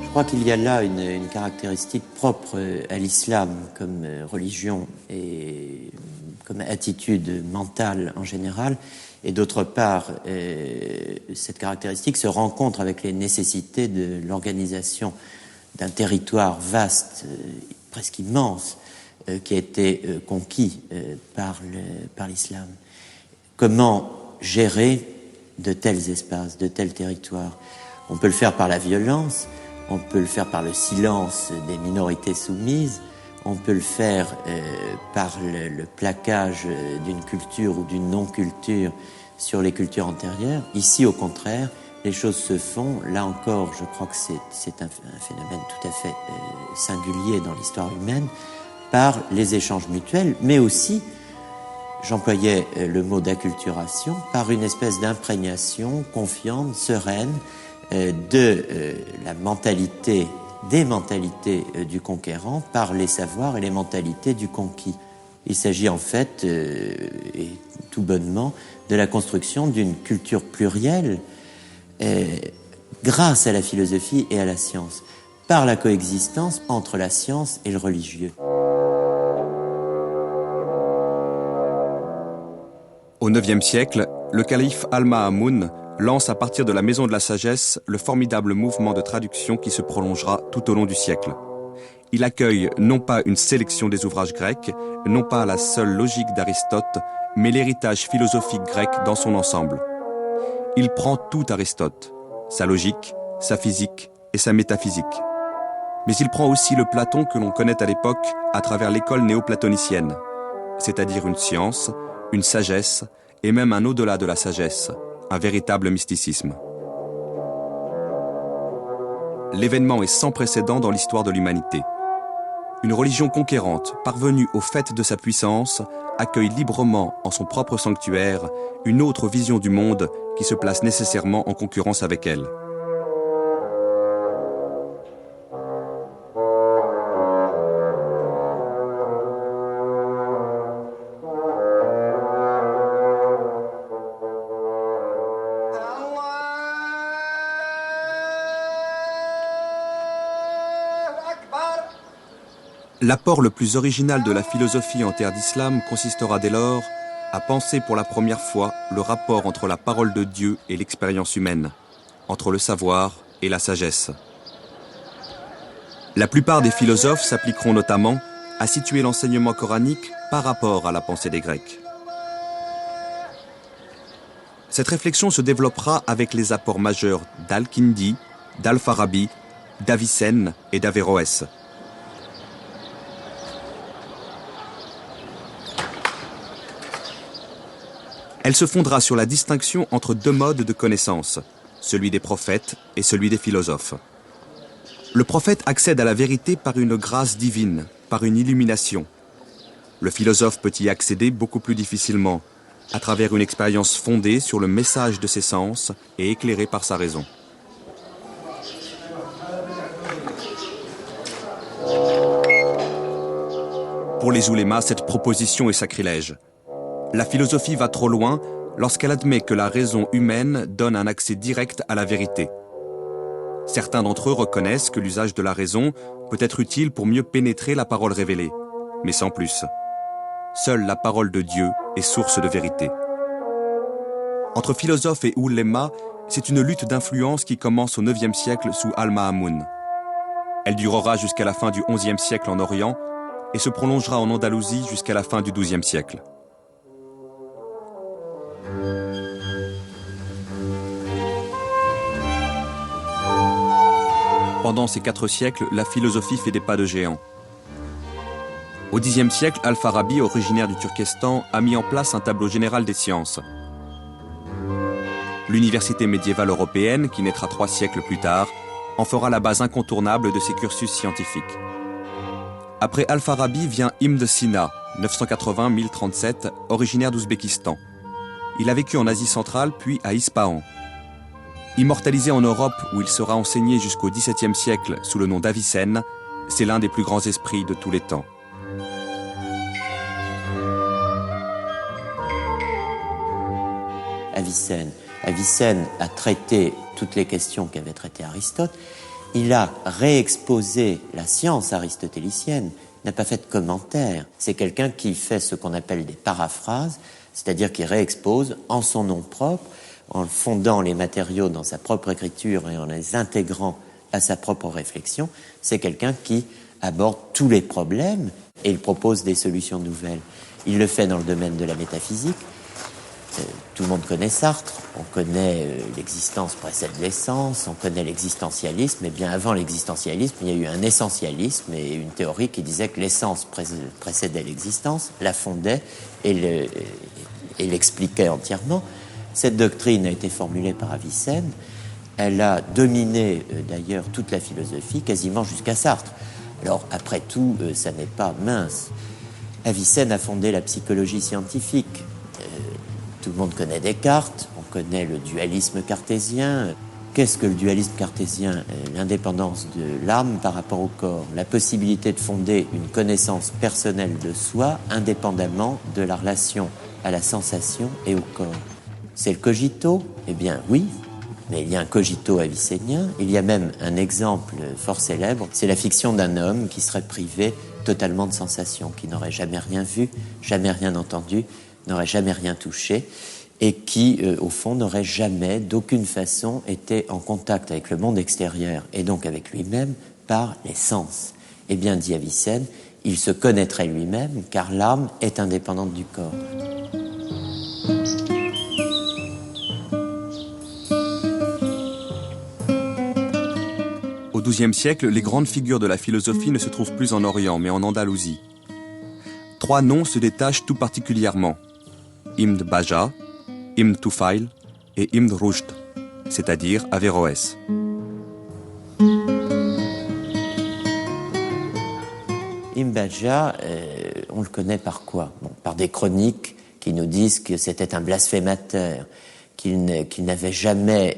Je crois qu'il y a là une caractéristique propre à l'islam comme religion et comme attitude mentale en général. Et d'autre part, cette caractéristique se rencontre avec les nécessités de l'organisation d'un territoire vaste, presque immense, qui a été conquis par l'islam. Comment gérer de tels espaces, de tels territoires? On peut le faire par la violence, on peut le faire par le silence des minorités soumises, on peut le faire par le plaquage d'une culture ou d'une non-culture sur les cultures antérieures. Ici, au contraire, les choses se font, là encore, je crois que c'est un phénomène tout à fait singulier dans l'histoire humaine, par les échanges mutuels, mais aussi, j'employais le mot d'acculturation, par une espèce d'imprégnation confiante, sereine, des mentalités du conquérant par les savoirs et les mentalités du conquis. Il s'agit en fait, et tout bonnement, de la construction d'une culture plurielle grâce à la philosophie et à la science, par la coexistence entre la science et le religieux. Au IXe siècle, le calife Al-Ma'amoun lance à partir de la Maison de la Sagesse le formidable mouvement de traduction qui se prolongera tout au long du siècle. Il accueille non pas une sélection des ouvrages grecs, non pas la seule logique d'Aristote, mais l'héritage philosophique grec dans son ensemble. Il prend tout Aristote, sa logique, sa physique et sa métaphysique. Mais il prend aussi le Platon que l'on connaît à l'époque à travers l'école néoplatonicienne, c'est-à-dire une science, une sagesse et même un au-delà de la sagesse, un véritable mysticisme. L'événement est sans précédent dans l'histoire de l'humanité. Une religion conquérante, parvenue au faîte de sa puissance, accueille librement en son propre sanctuaire une autre vision du monde qui se place nécessairement en concurrence avec elle. L'apport le plus original de la philosophie en terre d'islam consistera dès lors à penser pour la première fois le rapport entre la parole de Dieu et l'expérience humaine, entre le savoir et la sagesse. La plupart des philosophes s'appliqueront notamment à situer l'enseignement coranique par rapport à la pensée des Grecs. Cette réflexion se développera avec les apports majeurs d'Al-Kindi, d'Al-Farabi, d'Avicenne et d'Averroès. Elle se fondera sur la distinction entre deux modes de connaissance, celui des prophètes et celui des philosophes. Le prophète accède à la vérité par une grâce divine, par une illumination. Le philosophe peut y accéder beaucoup plus difficilement, à travers une expérience fondée sur le message de ses sens et éclairée par sa raison. Pour les oulémas, cette proposition est sacrilège. La philosophie va trop loin lorsqu'elle admet que la raison humaine donne un accès direct à la vérité. Certains d'entre eux reconnaissent que l'usage de la raison peut être utile pour mieux pénétrer la parole révélée, mais sans plus. Seule la parole de Dieu est source de vérité. Entre philosophes et oulémas, c'est une lutte d'influence qui commence au IXe siècle sous Al-Ma'amoun. Elle durera jusqu'à la fin du XIe siècle en Orient et se prolongera en Andalousie jusqu'à la fin du XIIe siècle. Pendant ces 4 siècles, la philosophie fait des pas de géant. Au Xe siècle, Al-Farabi, originaire du Turkestan, a mis en place un tableau général des sciences. L'université médiévale européenne, qui naîtra 3 siècles plus tard, en fera la base incontournable de ses cursus scientifiques. Après Al-Farabi vient Ibn Sina, 980-1037, originaire d'Ouzbékistan. Il a vécu en Asie centrale, puis à Ispahan. Immortalisé en Europe, où il sera enseigné jusqu'au XVIIe siècle sous le nom d'Avicenne, c'est l'un des plus grands esprits de tous les temps. Avicenne a traité toutes les questions qu'avait traitées Aristote. Il a réexposé la science aristotélicienne, n'a pas fait de commentaire. C'est quelqu'un qui fait ce qu'on appelle des paraphrases, c'est-à-dire qui réexpose en son nom propre, en fondant les matériaux dans sa propre écriture et en les intégrant à sa propre réflexion. C'est quelqu'un qui aborde tous les problèmes et il propose des solutions nouvelles. Il le fait dans le domaine de la métaphysique. Tout le monde connaît Sartre, on connaît l'existence précède l'essence, on connaît l'existentialisme, et bien avant l'existentialisme, il y a eu un essentialisme et une théorie qui disait que l'essence précédait l'existence, la fondait et l'expliquait entièrement. Cette doctrine a été formulée par Avicenne. Elle a dominé d'ailleurs toute la philosophie, quasiment jusqu'à Sartre. Alors après tout, ça n'est pas mince. Avicenne a fondé la psychologie scientifique. Tout le monde connaît Descartes, on connaît le dualisme cartésien. Qu'est-ce que le dualisme cartésien? L'indépendance de l'âme par rapport au corps, la possibilité de fonder une connaissance personnelle de soi indépendamment de la relation à la sensation et au corps. C'est le cogito? Eh bien oui, mais il y a un cogito avicénien. Il y a même un exemple fort célèbre, c'est la fiction d'un homme qui serait privé totalement de sensations, qui n'aurait jamais rien vu, jamais rien entendu, n'aurait jamais rien touché, et qui, au fond, n'aurait jamais, d'aucune façon, été en contact avec le monde extérieur et donc avec lui-même par les sens. Eh bien, dit Avicenne, il se connaîtrait lui-même car l'âme est indépendante du corps. Au XIIe siècle, les grandes figures de la philosophie ne se trouvent plus en Orient, mais en Andalousie. 3 noms se détachent tout particulièrement. Ibn Baja, Ibn Tufail et Ibn Rushd, c'est-à-dire Averroès. Ibn Baja, on le connaît par quoi? Par des chroniques qui nous disent que c'était un blasphémateur, qu'il n'avait jamais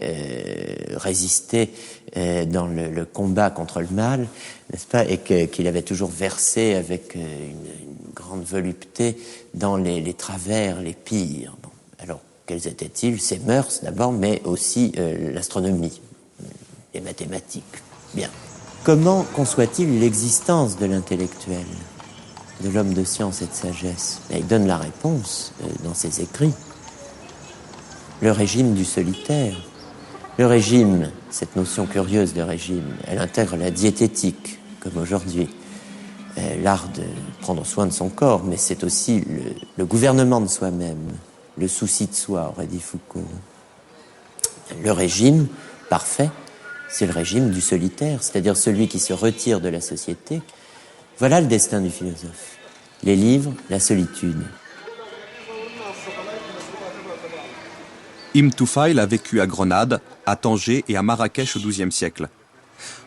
résisté dans le combat contre le mal, n'est-ce pas, et qu'il avait toujours versé avec une grande volupté dans les travers les pires. Bon. Alors, quels étaient-ils? Ces mœurs d'abord, mais aussi l'astronomie, les mathématiques. Bien. Comment conçoit-il l'existence de l'intellectuel, de l'homme de science et de sagesse? Et il donne la réponse dans ses écrits. Le régime du solitaire. Le régime, cette notion curieuse de régime, elle intègre la diététique, comme aujourd'hui, l'art de prendre soin de son corps, mais c'est aussi le gouvernement de soi-même, le souci de soi, aurait dit Foucault. Le régime parfait, c'est le régime du solitaire, c'est-à-dire celui qui se retire de la société. Voilà le destin du philosophe. Les livres, la solitude. Ibn Tufail a vécu à Grenade, à Tanger et à Marrakech au XIIe siècle.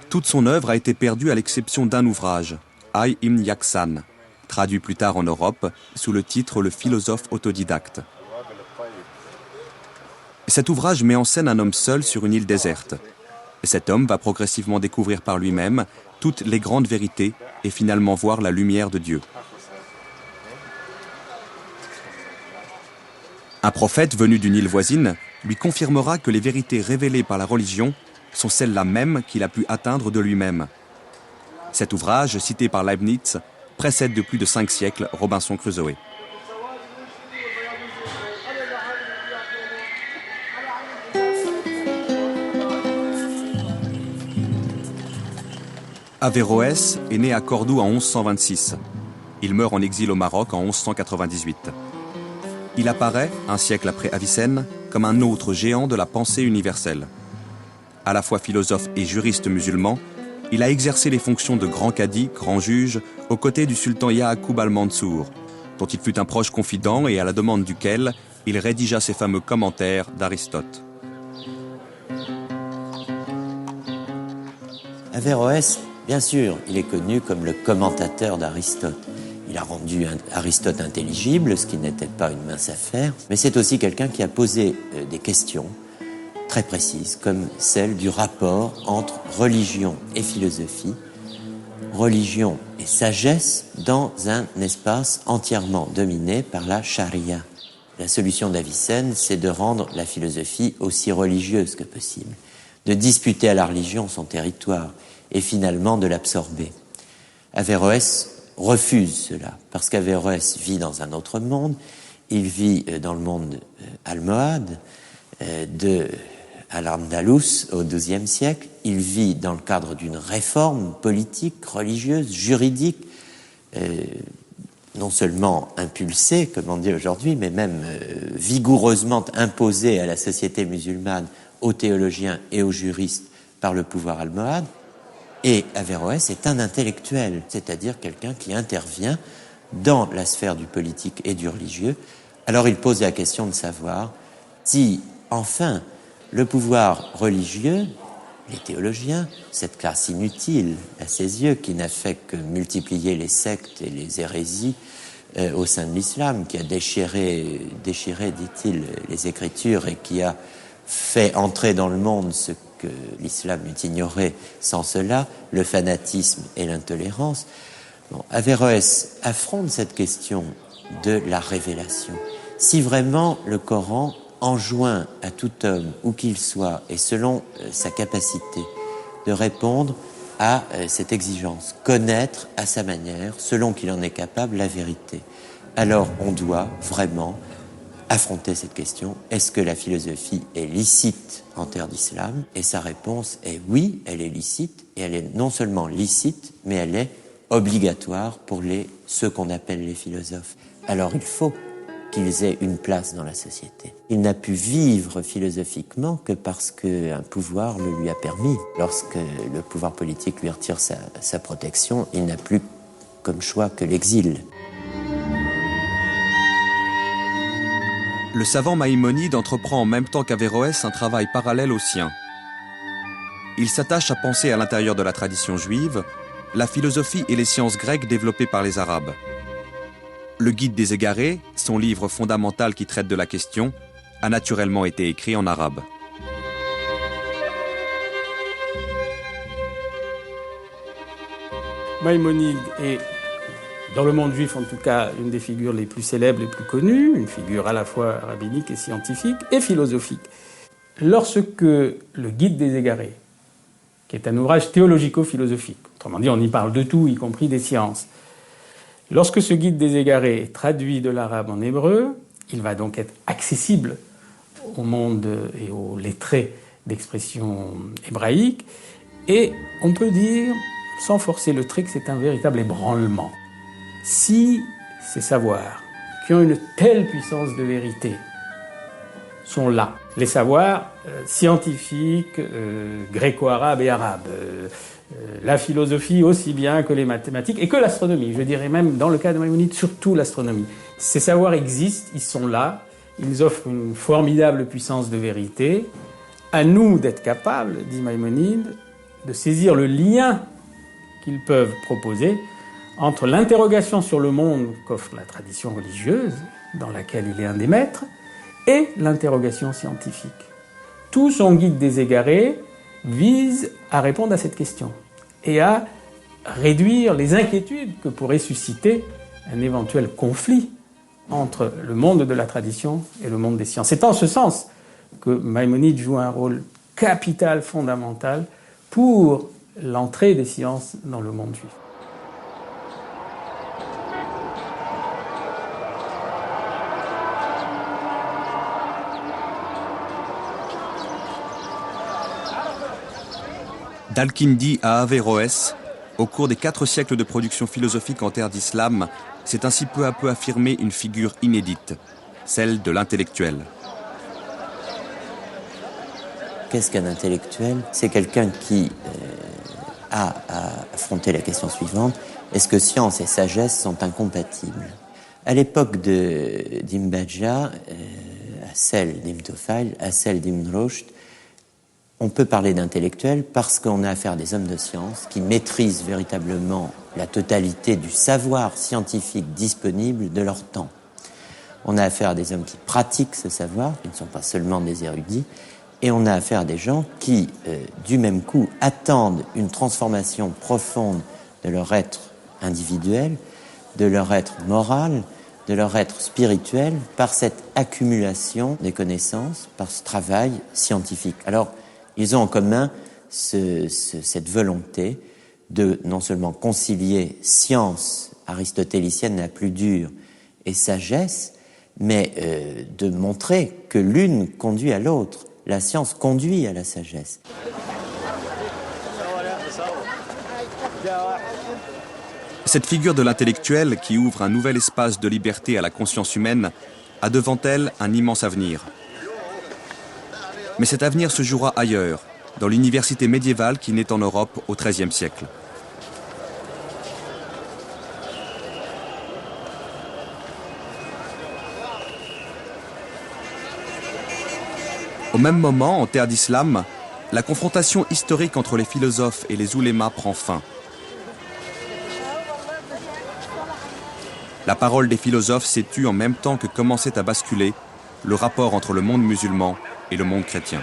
Toute son œuvre a été perdue à l'exception d'un ouvrage, Ay Ibn Yaksan, traduit plus tard en Europe sous le titre Le philosophe autodidacte. Cet ouvrage met en scène un homme seul sur une île déserte. Cet homme va progressivement découvrir par lui-même toutes les grandes vérités et finalement voir la lumière de Dieu. Un prophète venu d'une île voisine lui confirmera que les vérités révélées par la religion sont celles-là mêmes qu'il a pu atteindre de lui-même. Cet ouvrage, cité par Leibniz, précède de plus de 5 siècles Robinson Crusoe. Averroès est né à Cordoue en 1126. Il meurt en exil au Maroc en 1198. Il apparaît, un siècle après Avicenne, comme un autre géant de la pensée universelle. À la fois philosophe et juriste musulman, il a exercé les fonctions de grand cadi, grand juge, aux côtés du sultan Ya'aqoub al-Mansour, dont il fut un proche confident et à la demande duquel il rédigea ses fameux commentaires d'Aristote. Averroès, bien sûr, il est connu comme le commentateur d'Aristote. Il a rendu Aristote intelligible, ce qui n'était pas une mince affaire, mais c'est aussi quelqu'un qui a posé des questions très précises, comme celle du rapport entre religion et philosophie, religion et sagesse dans un espace entièrement dominé par la charia. La solution d'Avicenne, c'est de rendre la philosophie aussi religieuse que possible, de disputer à la religion son territoire et finalement de l'absorber. Averroès refuse cela, parce qu'Averroès vit dans un autre monde, il vit dans le monde almohade, à l'Andalous au XIIe siècle, il vit dans le cadre d'une réforme politique, religieuse, juridique, non seulement impulsée, comme on dit aujourd'hui, mais même vigoureusement imposée à la société musulmane, aux théologiens et aux juristes par le pouvoir almohade. Et Averroès est un intellectuel, c'est-à-dire quelqu'un qui intervient dans la sphère du politique et du religieux. Alors il pose la question de savoir si, enfin, le pouvoir religieux, les théologiens, cette classe inutile à ses yeux, qui n'a fait que multiplier les sectes et les hérésies au sein de l'islam, qui a déchiré, dit-il, les Écritures et qui a fait entrer dans le monde ce que l'islam eût ignoré sans cela, le fanatisme et l'intolérance. Bon, Averroès affronte cette question de la révélation. Si vraiment le Coran enjoint à tout homme, où qu'il soit, et selon sa capacité, de répondre à cette exigence, connaître à sa manière, selon qu'il en est capable, la vérité, alors on doit vraiment affronter cette question. Est-ce que la philosophie est licite en terre d'islam? Et sa réponse est oui, elle est licite, et elle est non seulement licite, mais elle est obligatoire pour ceux qu'on appelle les philosophes. Alors il faut qu'ils aient une place dans la société. Il n'a pu vivre philosophiquement que parce qu'un pouvoir le lui a permis. Lorsque le pouvoir politique lui retire sa protection, il n'a plus comme choix que l'exil. Le savant Maïmonide entreprend en même temps qu'Averroès un travail parallèle au sien. Il s'attache à penser à l'intérieur de la tradition juive la philosophie et les sciences grecques développées par les Arabes. Le Guide des égarés, son livre fondamental qui traite de la question, a naturellement été écrit en arabe. Maïmonide est, dans le monde juif en tout cas, une des figures les plus célèbres, les plus connues, une figure à la fois rabbinique et scientifique et philosophique. Lorsque le Guide des égarés, qui est un ouvrage théologico-philosophique, autrement dit on y parle de tout, y compris des sciences, lorsque ce Guide des égarés est traduit de l'arabe en hébreu, il va donc être accessible au monde et aux lettrés d'expression hébraïque, et on peut dire, sans forcer le trait, que c'est un véritable ébranlement. Si ces savoirs, qui ont une telle puissance de vérité, sont là, les savoirs scientifiques, gréco-arabes et arabes, la philosophie aussi bien que les mathématiques et que l'astronomie, je dirais même dans le cas de Maïmonide, surtout l'astronomie. Ces savoirs existent, ils sont là, ils offrent une formidable puissance de vérité. À nous d'être capables, dit Maïmonide, de saisir le lien qu'ils peuvent proposer entre l'interrogation sur le monde qu'offre la tradition religieuse, dans laquelle il est un des maîtres, et l'interrogation scientifique. Tout son Guide des égarés vise à répondre à cette question et à réduire les inquiétudes que pourrait susciter un éventuel conflit entre le monde de la tradition et le monde des sciences. C'est en ce sens que Maïmonide joue un rôle capital, fondamental, pour l'entrée des sciences dans le monde juif. D'Al-Kindi à Averroès, au cours des 4 siècles de production philosophique en terre d'islam, s'est ainsi peu à peu affirmée une figure inédite, celle de l'intellectuel. Qu'est-ce qu'un intellectuel? C'est quelqu'un qui a à affronter la question suivante: est-ce que science et sagesse sont incompatibles? À l'époque d'Ibn Bajjah, à celle d'Ibn Tufayl, à celle d'Ibn Rushd, on peut parler d'intellectuels parce qu'on a affaire à des hommes de science qui maîtrisent véritablement la totalité du savoir scientifique disponible de leur temps. On a affaire à des hommes qui pratiquent ce savoir, qui ne sont pas seulement des érudits, et on a affaire à des gens qui, du même coup, attendent une transformation profonde de leur être individuel, de leur être moral, de leur être spirituel, par cette accumulation des connaissances, par ce travail scientifique. Alors, ils ont en commun cette volonté de non seulement concilier science aristotélicienne la plus dure et sagesse, mais de montrer que l'une conduit à l'autre. La science conduit à la sagesse. Cette figure de l'intellectuel qui ouvre un nouvel espace de liberté à la conscience humaine a devant elle un immense avenir. Mais cet avenir se jouera ailleurs, dans l'université médiévale qui naît en Europe au XIIIe siècle. Au même moment, en terre d'islam, la confrontation historique entre les philosophes et les oulémas prend fin. La parole des philosophes s'est tue en même temps que commençait à basculer le rapport entre le monde musulman et le monde chrétien.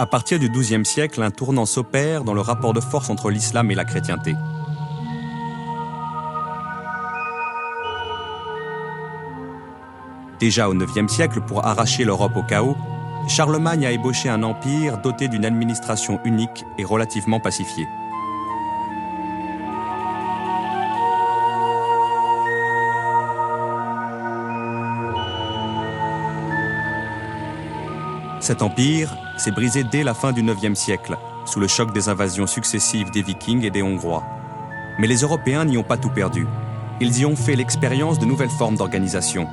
À partir du XIIe siècle, un tournant s'opère dans le rapport de force entre l'islam et la chrétienté. Déjà au IXe siècle, pour arracher l'Europe au chaos, Charlemagne a ébauché un empire doté d'une administration unique et relativement pacifiée. Cet empire s'est brisé dès la fin du IXe siècle, sous le choc des invasions successives des Vikings et des Hongrois. Mais les Européens n'y ont pas tout perdu. Ils y ont fait l'expérience de nouvelles formes d'organisation.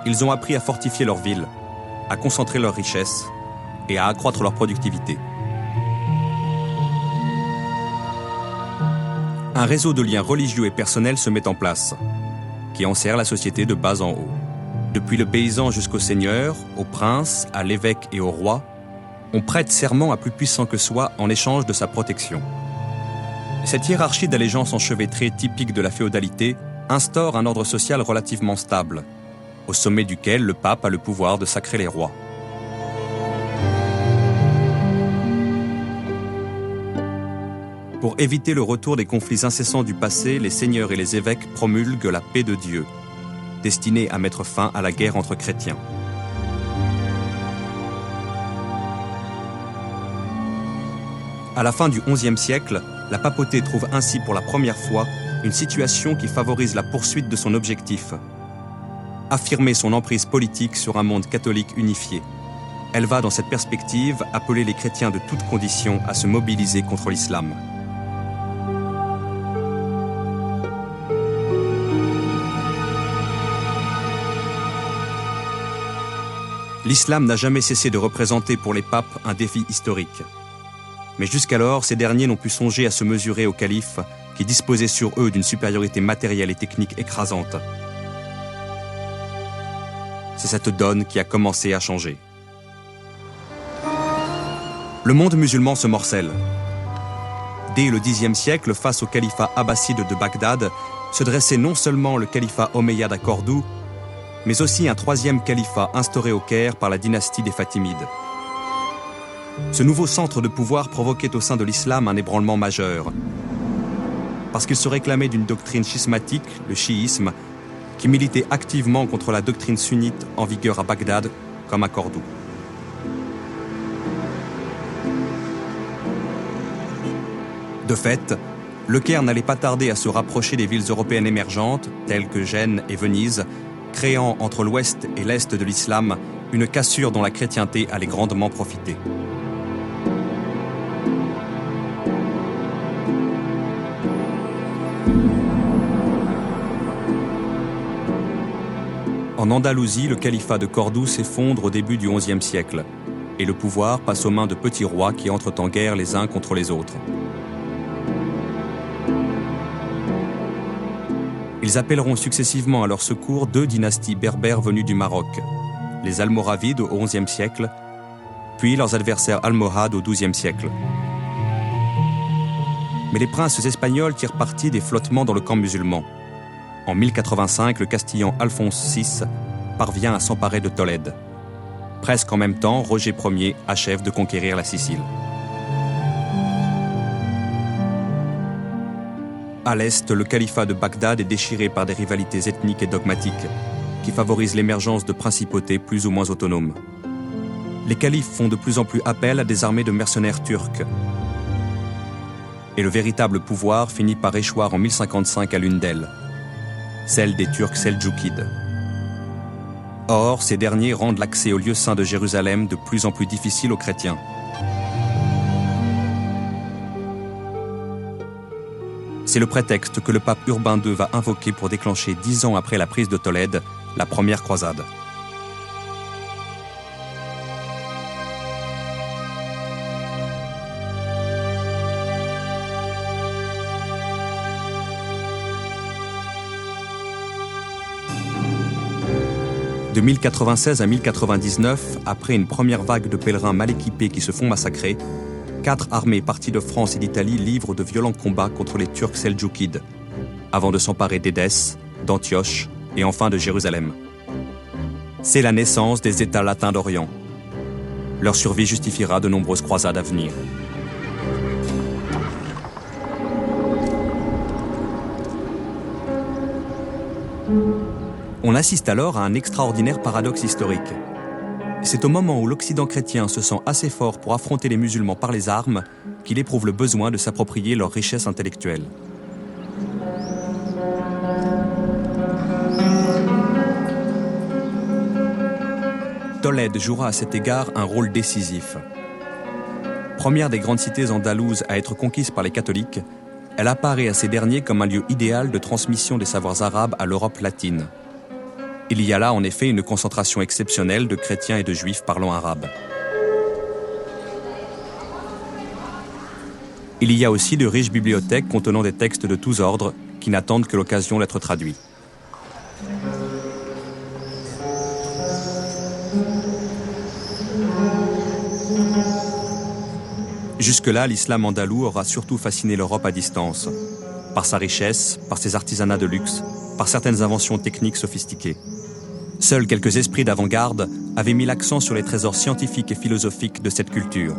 Ils ont appris à fortifier leurs villes, à concentrer leurs richesses et à accroître leur productivité. Un réseau de liens religieux et personnels se met en place, qui enserre la société de bas en haut. Depuis le paysan jusqu'au seigneur, au prince, à l'évêque et au roi, on prête serment à plus puissant que soi en échange de sa protection. Cette hiérarchie d'allégeance enchevêtrée typique de la féodalité instaure un ordre social relativement stable, au sommet duquel le pape a le pouvoir de sacrer les rois. Pour éviter le retour des conflits incessants du passé, les seigneurs et les évêques promulguent la paix de Dieu, destinée à mettre fin à la guerre entre chrétiens. À la fin du XIe siècle, la papauté trouve ainsi pour la première fois une situation qui favorise la poursuite de son objectif: affirmer son emprise politique sur un monde catholique unifié. Elle va, dans cette perspective, appeler les chrétiens de toutes conditions à se mobiliser contre l'islam. L'islam n'a jamais cessé de représenter pour les papes un défi historique. Mais jusqu'alors, ces derniers n'ont pu songer à se mesurer aux califes qui disposaient sur eux d'une supériorité matérielle et technique écrasante. C'est cette donne qui a commencé à changer. Le monde musulman se morcelle. Dès le Xe siècle, face au califat abbasside de Bagdad, se dressait non seulement le califat omeyyade à Cordoue, mais aussi un troisième califat instauré au Caire par la dynastie des Fatimides. Ce nouveau centre de pouvoir provoquait au sein de l'islam un ébranlement majeur, parce qu'il se réclamait d'une doctrine schismatique, le chiisme, qui militait activement contre la doctrine sunnite en vigueur à Bagdad comme à Cordoue. De fait, le Caire n'allait pas tarder à se rapprocher des villes européennes émergentes, telles que Gênes et Venise, créant entre l'ouest et l'est de l'islam une cassure dont la chrétienté allait grandement profiter. En Andalousie, le califat de Cordoue s'effondre au début du XIe siècle, et le pouvoir passe aux mains de petits rois qui entrent en guerre les uns contre les autres. Ils appelleront successivement à leur secours deux dynasties berbères venues du Maroc, les Almoravides au XIe siècle, puis leurs adversaires almohades au XIIe siècle. Mais les princes espagnols tirent parti des flottements dans le camp musulman. En 1085, le Castillan Alphonse VI parvient à s'emparer de Tolède. Presque en même temps, Roger Ier achève de conquérir la Sicile. À l'est, le califat de Bagdad est déchiré par des rivalités ethniques et dogmatiques qui favorisent l'émergence de principautés plus ou moins autonomes. Les califes font de plus en plus appel à des armées de mercenaires turcs. Et le véritable pouvoir finit par échoir en 1055 à l'une d'elles, celle des Turcs seldjoukides. Or, ces derniers rendent l'accès au lieu saint de Jérusalem de plus en plus difficile aux chrétiens. C'est le prétexte que le pape Urbain II va invoquer pour déclencher 10 ans après la prise de Tolède, la première croisade. De 1096 à 1099, après une première vague de pèlerins mal équipés qui se font massacrer, 4 armées parties de France et d'Italie livrent de violents combats contre les Turcs seldjoukides, avant de s'emparer d'Édesse, d'Antioche et enfin de Jérusalem. C'est la naissance des États latins d'Orient. Leur survie justifiera de nombreuses croisades à venir. On assiste alors à un extraordinaire paradoxe historique. C'est au moment où l'Occident chrétien se sent assez fort pour affronter les musulmans par les armes qu'il éprouve le besoin de s'approprier leur richesse intellectuelle. Tolède jouera à cet égard un rôle décisif. Première des grandes cités andalouses à être conquise par les catholiques, elle apparaît à ces derniers comme un lieu idéal de transmission des savoirs arabes à l'Europe latine. Il y a là en effet une concentration exceptionnelle de chrétiens et de juifs parlant arabe. Il y a aussi de riches bibliothèques contenant des textes de tous ordres qui n'attendent que l'occasion d'être traduits. Jusque-là, l'islam andalou aura surtout fasciné l'Europe à distance, par sa richesse, par ses artisanats de luxe, par certaines inventions techniques sophistiquées. Seuls quelques esprits d'avant-garde avaient mis l'accent sur les trésors scientifiques et philosophiques de cette culture.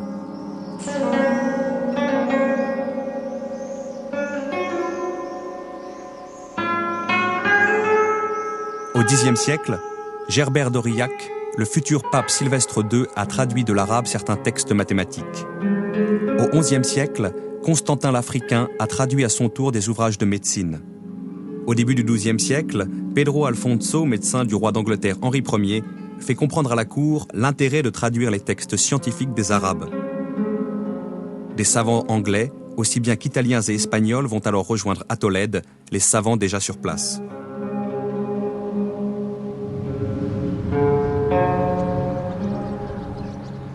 Au Xe siècle, Gerbert d'Aurillac, le futur pape Sylvestre II, a traduit de l'arabe certains textes mathématiques. Au XIe siècle, Constantin l'Africain a traduit à son tour des ouvrages de médecine. Au début du XIIe siècle, Pedro Alfonso, médecin du roi d'Angleterre Henri Ier, fait comprendre à la cour l'intérêt de traduire les textes scientifiques des Arabes. Des savants anglais, aussi bien qu'italiens et espagnols, vont alors rejoindre à Tolède les savants déjà sur place.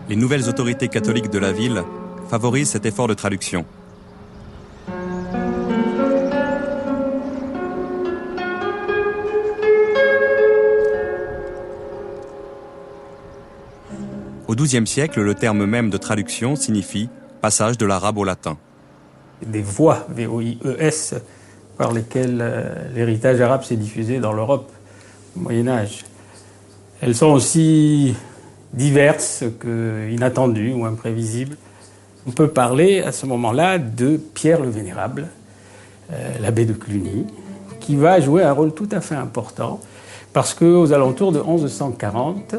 Les nouvelles autorités catholiques de la ville favorisent cet effort de traduction. Au XIIe siècle, le terme même de traduction signifie passage de l'arabe au latin. Des voies, V-O-I-E-S, par lesquelles l'héritage arabe s'est diffusé dans l'Europe au Moyen-Âge. Elles sont aussi diverses qu'inattendues ou imprévisibles. On peut parler à ce moment-là de Pierre le Vénérable, l'abbé de Cluny, qui va jouer un rôle tout à fait important parce qu'aux alentours de 1140,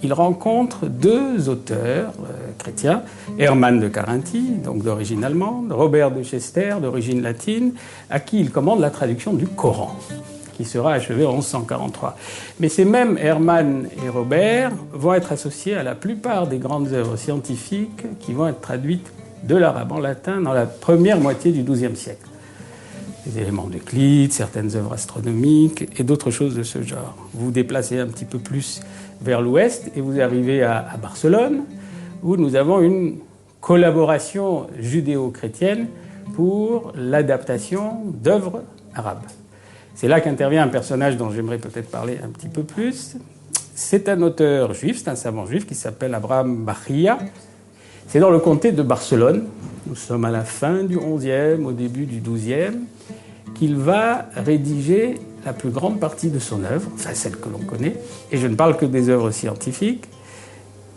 il rencontre deux auteurs chrétiens, Hermann de Carinthie, donc d'origine allemande, Robert de Chester, d'origine latine, à qui il commande la traduction du Coran, qui sera achevé en 1143. Mais ces mêmes Hermann et Robert vont être associés à la plupart des grandes œuvres scientifiques qui vont être traduites de l'arabe en latin dans la première moitié du XIIe siècle. Des éléments d'Euclide, certaines œuvres astronomiques et d'autres choses de ce genre. Vous vous déplacez un petit peu plus vers l'ouest et vous arrivez à Barcelone, où nous avons une collaboration judéo-chrétienne pour l'adaptation d'œuvres arabes. C'est là qu'intervient un personnage dont j'aimerais peut-être parler un petit peu plus. C'est un auteur juif, c'est un savant juif qui s'appelle Abraham Bahia. C'est dans le comté de Barcelone, nous sommes à la fin du XIe, au début du XIIe, qu'il va rédiger la plus grande partie de son œuvre, enfin celle que l'on connaît, et je ne parle que des œuvres scientifiques,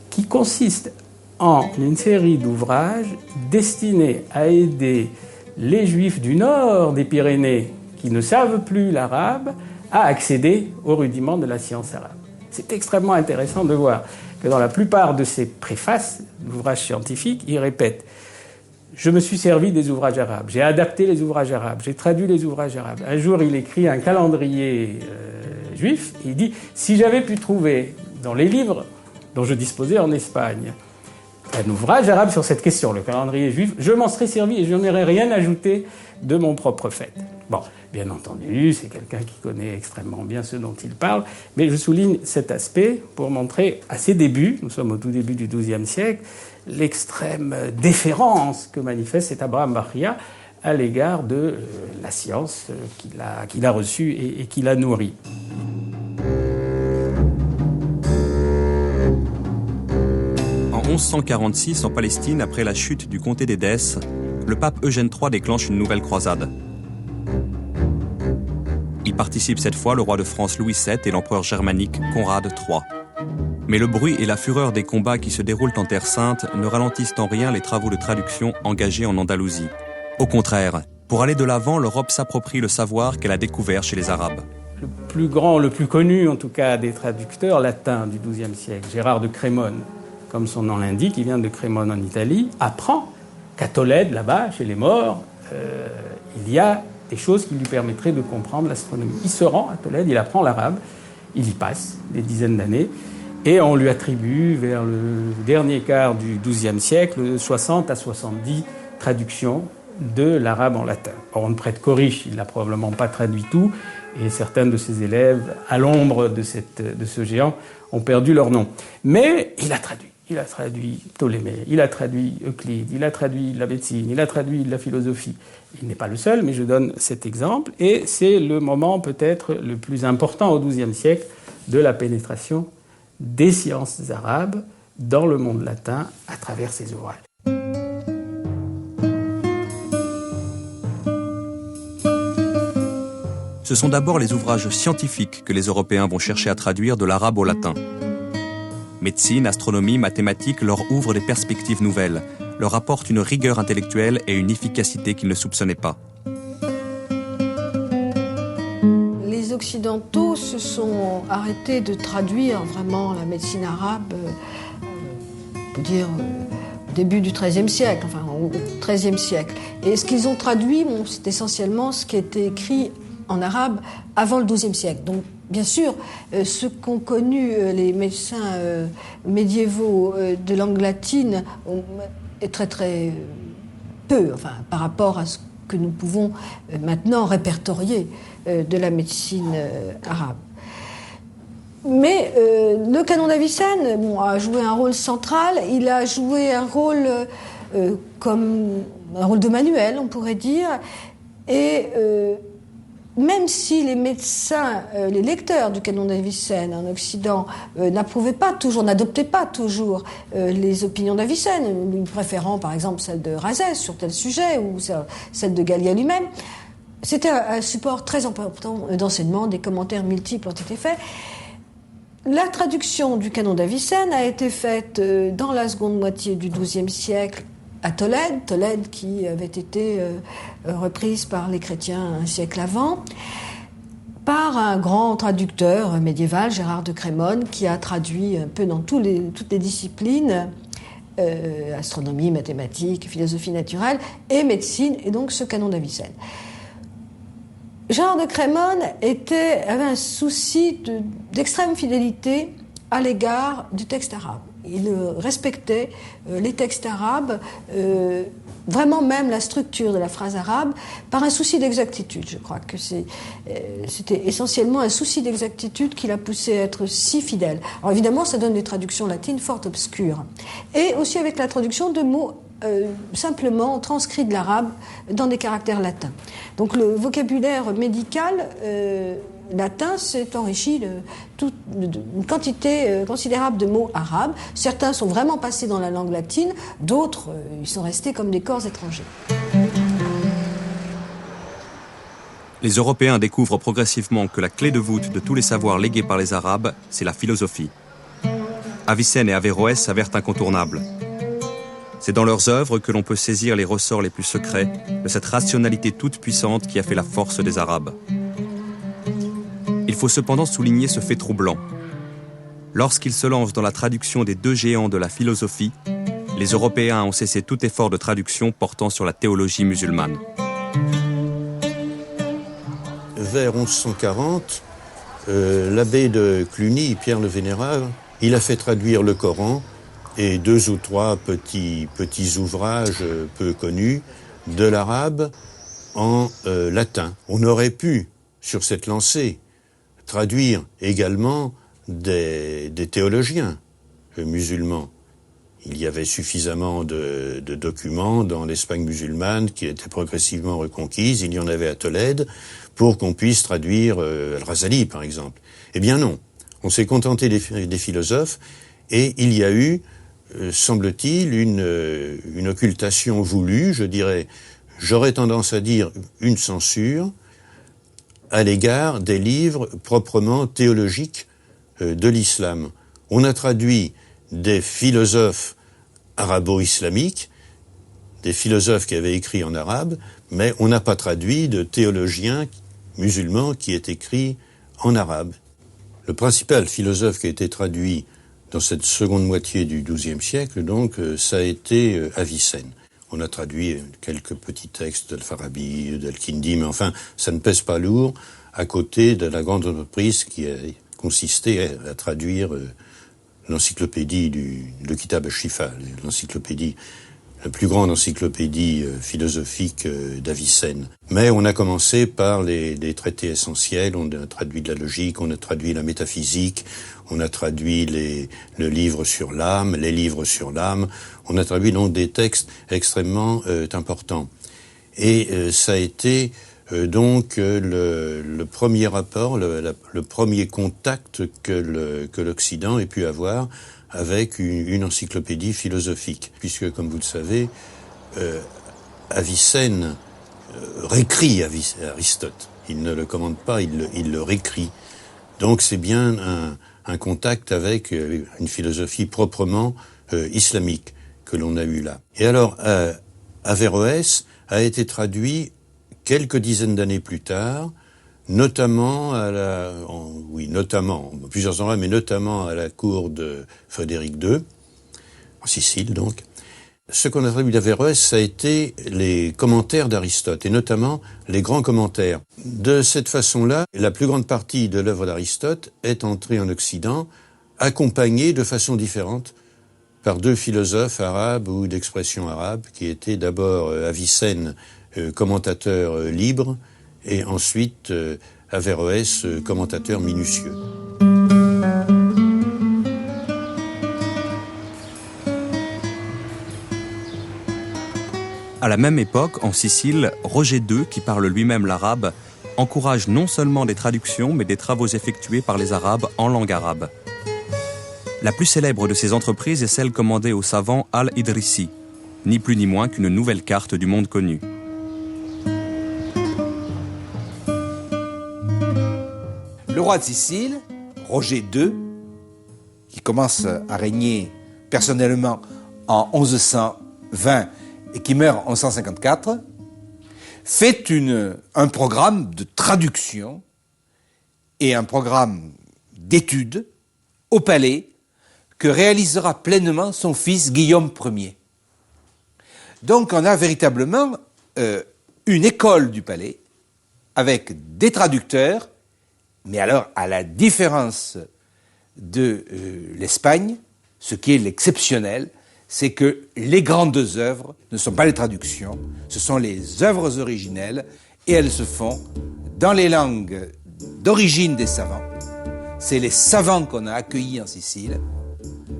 qui consiste en une série d'ouvrages destinés à aider les Juifs du nord des Pyrénées qui ne savent plus l'arabe à accéder aux rudiments de la science arabe. C'est extrêmement intéressant de voir que dans la plupart de ces préfaces d'ouvrages scientifiques, il répète « Je me suis servi des ouvrages arabes, j'ai adapté les ouvrages arabes, j'ai traduit les ouvrages arabes ». Un jour, il écrit un calendrier juif et il dit « Si j'avais pu trouver dans les livres dont je disposais en Espagne un ouvrage arabe sur cette question, le calendrier juif, je m'en serais servi et je n'aurais rien ajouté de mon propre fait ». Bon, bien entendu, c'est quelqu'un qui connaît extrêmement bien ce dont il parle, mais je souligne cet aspect pour montrer à ses débuts, nous sommes au tout début du XIIe siècle, l'extrême déférence que manifeste cet Abraham Bahia à l'égard de la science qu'il a reçue et qu'il a nourrie. En 1146, en Palestine, après la chute du comté d'Édesse, le pape Eugène III déclenche une nouvelle croisade. Il participe cette fois le roi de France Louis VII et l'empereur germanique Conrad III. Mais le bruit et la fureur des combats qui se déroulent en Terre Sainte ne ralentissent en rien les travaux de traduction engagés en Andalousie. Au contraire, pour aller de l'avant, l'Europe s'approprie le savoir qu'elle a découvert chez les Arabes. Le plus grand, le plus connu en tout cas des traducteurs latins du XIIe siècle, Gérard de Crémone, comme son nom l'indique, il vient de Crémone en Italie, apprend qu'à Tolède, là-bas, chez les morts, il y a des choses qui lui permettraient de comprendre l'astronomie. Il se rend à Tolède, il apprend l'arabe, il y passe des dizaines d'années, et on lui attribue, vers le dernier quart du XIIe siècle, 60 à 70 traductions de l'arabe en latin. Or, on ne prête qu'au riche, il n'a probablement pas traduit tout, et certains de ses élèves, à l'ombre de ce géant, ont perdu leur nom. Mais il a traduit. Il a traduit Ptolémée, il a traduit Euclide, il a traduit la médecine, il a traduit la philosophie. Il n'est pas le seul, mais je donne cet exemple. Et c'est le moment peut-être le plus important au XIIe siècle de la pénétration des sciences arabes dans le monde latin à travers ses ouvrages. Ce sont d'abord les ouvrages scientifiques que les Européens vont chercher à traduire de l'arabe au latin. Médecine, astronomie, mathématiques leur ouvrent des perspectives nouvelles, leur apportent une rigueur intellectuelle et une efficacité qu'ils ne soupçonnaient pas. Les Occidentaux se sont arrêtés de traduire vraiment la médecine arabe, on peut dire au début du XIIIe siècle, enfin au XIIIe siècle. Et ce qu'ils ont traduit, c'est essentiellement ce qui était écrit en arabe avant le XIIe siècle. Donc, bien sûr, ce qu'ont connu les médecins médiévaux de langue latine est très très peu, enfin, par rapport à ce que nous pouvons maintenant répertorier de la médecine arabe. Mais le canon d'Avicenne a joué un rôle central. Il a joué un rôle comme un rôle de manuel, on pourrait dire, et même si les médecins, les lecteurs du canon d'Avicenne en Occident n'approuvaient pas toujours, n'adoptaient pas toujours les opinions d'Avicenne, lui préférant par exemple celle de Rhazès sur tel sujet ou celle de Gallia lui-même, c'était un support très important d'enseignement, des commentaires multiples ont été faits. La traduction du canon d'Avicenne a été faite dans la seconde moitié du XIIe siècle à Tolède qui avait été reprise par les chrétiens un siècle avant, par un grand traducteur médiéval, Gérard de Crémone, qui a traduit un peu dans toutes les disciplines, astronomie, mathématiques, philosophie naturelle et médecine, et donc ce canon d'Avicenne. Gérard de Crémone avait un souci d'extrême fidélité à l'égard du texte arabe. Il respectait les textes arabes, vraiment même la structure de la phrase arabe, par un souci d'exactitude. Je crois que c'était essentiellement un souci d'exactitude qui l'a poussé à être si fidèle. Alors évidemment, ça donne des traductions latines fort obscures. Et aussi avec la traduction de mots simplement transcrits de l'arabe dans des caractères latins. Donc le vocabulaire médical latin s'est enrichi d'une quantité considérable de mots arabes. Certains sont vraiment passés dans la langue latine, d'autres ils sont restés comme des corps étrangers. Les Européens découvrent progressivement que la clé de voûte de tous les savoirs légués par les Arabes, c'est la philosophie. Avicenne et Averroès s'avèrent incontournables. C'est dans leurs œuvres que l'on peut saisir les ressorts les plus secrets de cette rationalité toute puissante qui a fait la force des Arabes. Il faut cependant souligner ce fait troublant. Lorsqu'ils se lancent dans la traduction des deux géants de la philosophie, les Européens ont cessé tout effort de traduction portant sur la théologie musulmane. Vers 1140, l'abbé de Cluny, Pierre le Vénérable, il a fait traduire le Coran et 2 ou 3 petits ouvrages peu connus de l'arabe en latin. On aurait pu, sur cette lancée, traduire également des théologiens musulmans. Il y avait suffisamment de documents dans l'Espagne musulmane qui était progressivement reconquise, il y en avait à Tolède, pour qu'on puisse traduire Al-Razali, par exemple. Eh bien non, on s'est contenté des philosophes, et il y a eu, semble-t-il, une occultation voulue, je dirais, j'aurais tendance à dire une censure, à l'égard des livres proprement théologiques de l'islam. On a traduit des philosophes arabo-islamiques, des philosophes qui avaient écrit en arabe, mais on n'a pas traduit de théologiens musulmans qui aient écrit en arabe. Le principal philosophe qui a été traduit dans cette seconde moitié du XIIe siècle, donc, ça a été Avicenne. On a traduit quelques petits textes d'Al-Farabi, d'Al-Kindi, mais enfin, ça ne pèse pas lourd à côté de la grande entreprise qui a consisté à traduire l'encyclopédie le Kitab al-Shifa, l'encyclopédie, la plus grande encyclopédie philosophique d'Avicenne. Mais on a commencé par les traités essentiels, on a traduit de la logique, on a traduit la métaphysique, on a traduit le livre sur l'âme, les livres sur l'âme, on a traduit donc des textes extrêmement importants. Et ça a été donc le premier rapport, le premier contact que l'Occident ait pu avoir avec une encyclopédie philosophique. Puisque, comme vous le savez, Avicenne réécrit Aristote. Il ne le commande pas, il le réécrit. Donc c'est bien un contact avec une philosophie proprement islamique que l'on a eu là. Et alors, Averroès a été traduit quelques dizaines d'années plus tard, notamment plusieurs endroits, mais notamment à la cour de Frédéric II, en Sicile donc. Ce qu'on a traduit d'Averroès, ça a été les commentaires d'Aristote, et notamment les grands commentaires. De cette façon-là, la plus grande partie de l'œuvre d'Aristote est entrée en Occident, accompagnée de façon différente par deux philosophes arabes ou d'expression arabe, qui étaient d'abord Avicenne, commentateur libre, et ensuite Averroès, commentateur minutieux. À la même époque, en Sicile, Roger II, qui parle lui-même l'arabe, encourage non seulement des traductions, mais des travaux effectués par les Arabes en langue arabe. La plus célèbre de ces entreprises est celle commandée au savant Al-Idrissi, ni plus ni moins qu'une nouvelle carte du monde connu. Le roi de Sicile, Roger II, qui commence à régner personnellement en 1120 et qui meurt en 1154, fait un programme de traduction et un programme d'études au palais que réalisera pleinement son fils Guillaume Ier. Donc on a véritablement une école du palais avec des traducteurs, mais alors à la différence de l'Espagne, ce qui est l'exceptionnel, c'est que les grandes œuvres ne sont pas les traductions, ce sont les œuvres originelles, et elles se font dans les langues d'origine des savants. C'est les savants qu'on a accueillis en Sicile,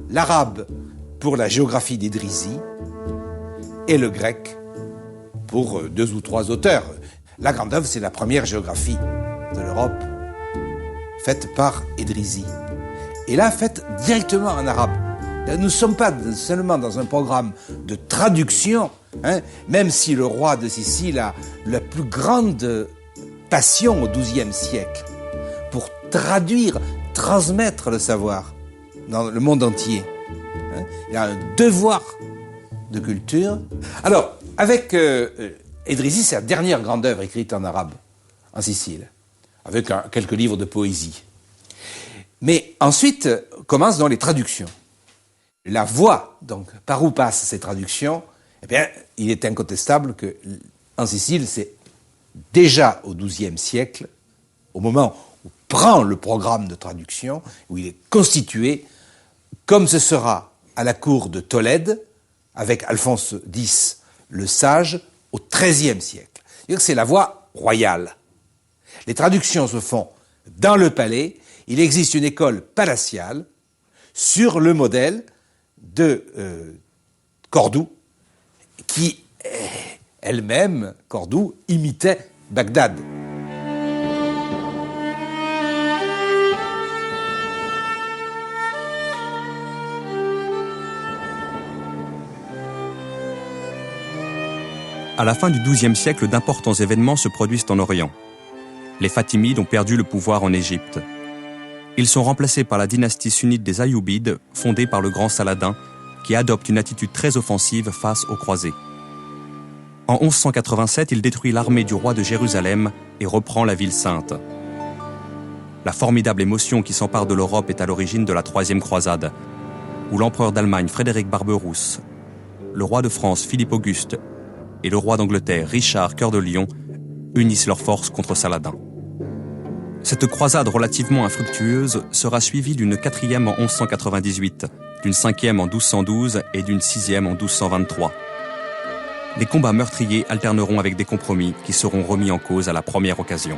l'arabe pour la géographie d'Idrisi, et le grec pour deux ou trois auteurs. La grande œuvre, c'est la première géographie de l'Europe, faite par Idrisi. Et là, faite directement en arabe. Nous ne sommes pas seulement dans un programme de traduction, même si le roi de Sicile a la plus grande passion au XIIe siècle pour traduire, transmettre le savoir dans le monde entier. Il a un devoir de culture. Alors, avec Idrisi, c'est la dernière grande œuvre écrite en arabe, en Sicile, avec quelques livres de poésie. Mais ensuite, commencent dans les traductions. La voie, donc, par où passent ces traductions, eh bien, il est incontestable que, en Sicile, c'est déjà au XIIe siècle, au moment où prend le programme de traduction, où il est constitué, comme ce sera à la cour de Tolède, avec Alphonse X, le sage, au XIIIe siècle. C'est la voie royale. Les traductions se font dans le palais. Il existe une école palatiale sur le modèle de Cordoue, qui elle-même, Cordoue, imitait Bagdad. À la fin du XIIe siècle, d'importants événements se produisent en Orient. Les Fatimides ont perdu le pouvoir en Égypte. Ils sont remplacés par la dynastie sunnite des Ayyoubides, fondée par le grand Saladin, qui adopte une attitude très offensive face aux croisés. En 1187, il détruit l'armée du roi de Jérusalem et reprend la ville sainte. La formidable émotion qui s'empare de l'Europe est à l'origine de la Troisième Croisade, où l'empereur d'Allemagne Frédéric Barberousse, le roi de France Philippe Auguste et le roi d'Angleterre Richard Cœur de Lion unissent leurs forces contre Saladin. Cette croisade relativement infructueuse sera suivie d'une 4e en 1198, d'une 5e en 1212 et d'une 6e en 1223. Les combats meurtriers alterneront avec des compromis qui seront remis en cause à la première occasion.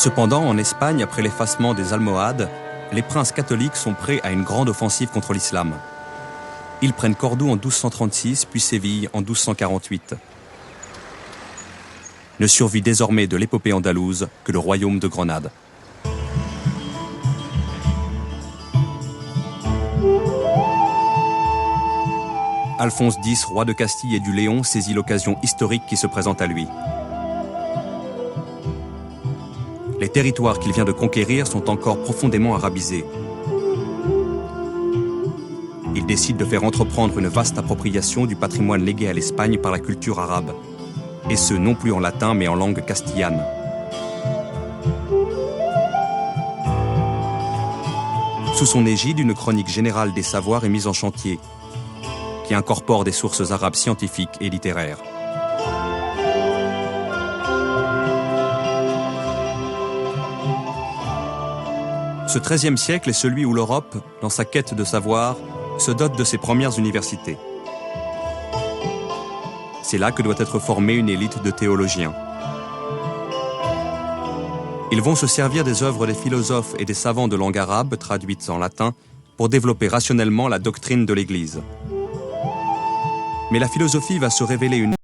Cependant, en Espagne, après l'effacement des Almohades, les princes catholiques sont prêts à une grande offensive contre l'islam. Ils prennent Cordoue en 1236, puis Séville en 1248. Ne survit désormais de l'épopée andalouse que le royaume de Grenade. Alphonse X, roi de Castille et du Léon, saisit l'occasion historique qui se présente à lui. Les territoires qu'il vient de conquérir sont encore profondément arabisés. Il décide de faire entreprendre une vaste appropriation du patrimoine légué à l'Espagne par la culture arabe, et ce non plus en latin mais en langue castillane. Sous son égide, une chronique générale des savoirs est mise en chantier, qui incorpore des sources arabes scientifiques et littéraires. Ce XIIIe siècle est celui où l'Europe, dans sa quête de savoir, se dote de ses premières universités. C'est là que doit être formée une élite de théologiens. Ils vont se servir des œuvres des philosophes et des savants de langue arabe, traduites en latin, pour développer rationnellement la doctrine de l'Église. Mais la philosophie va se révéler une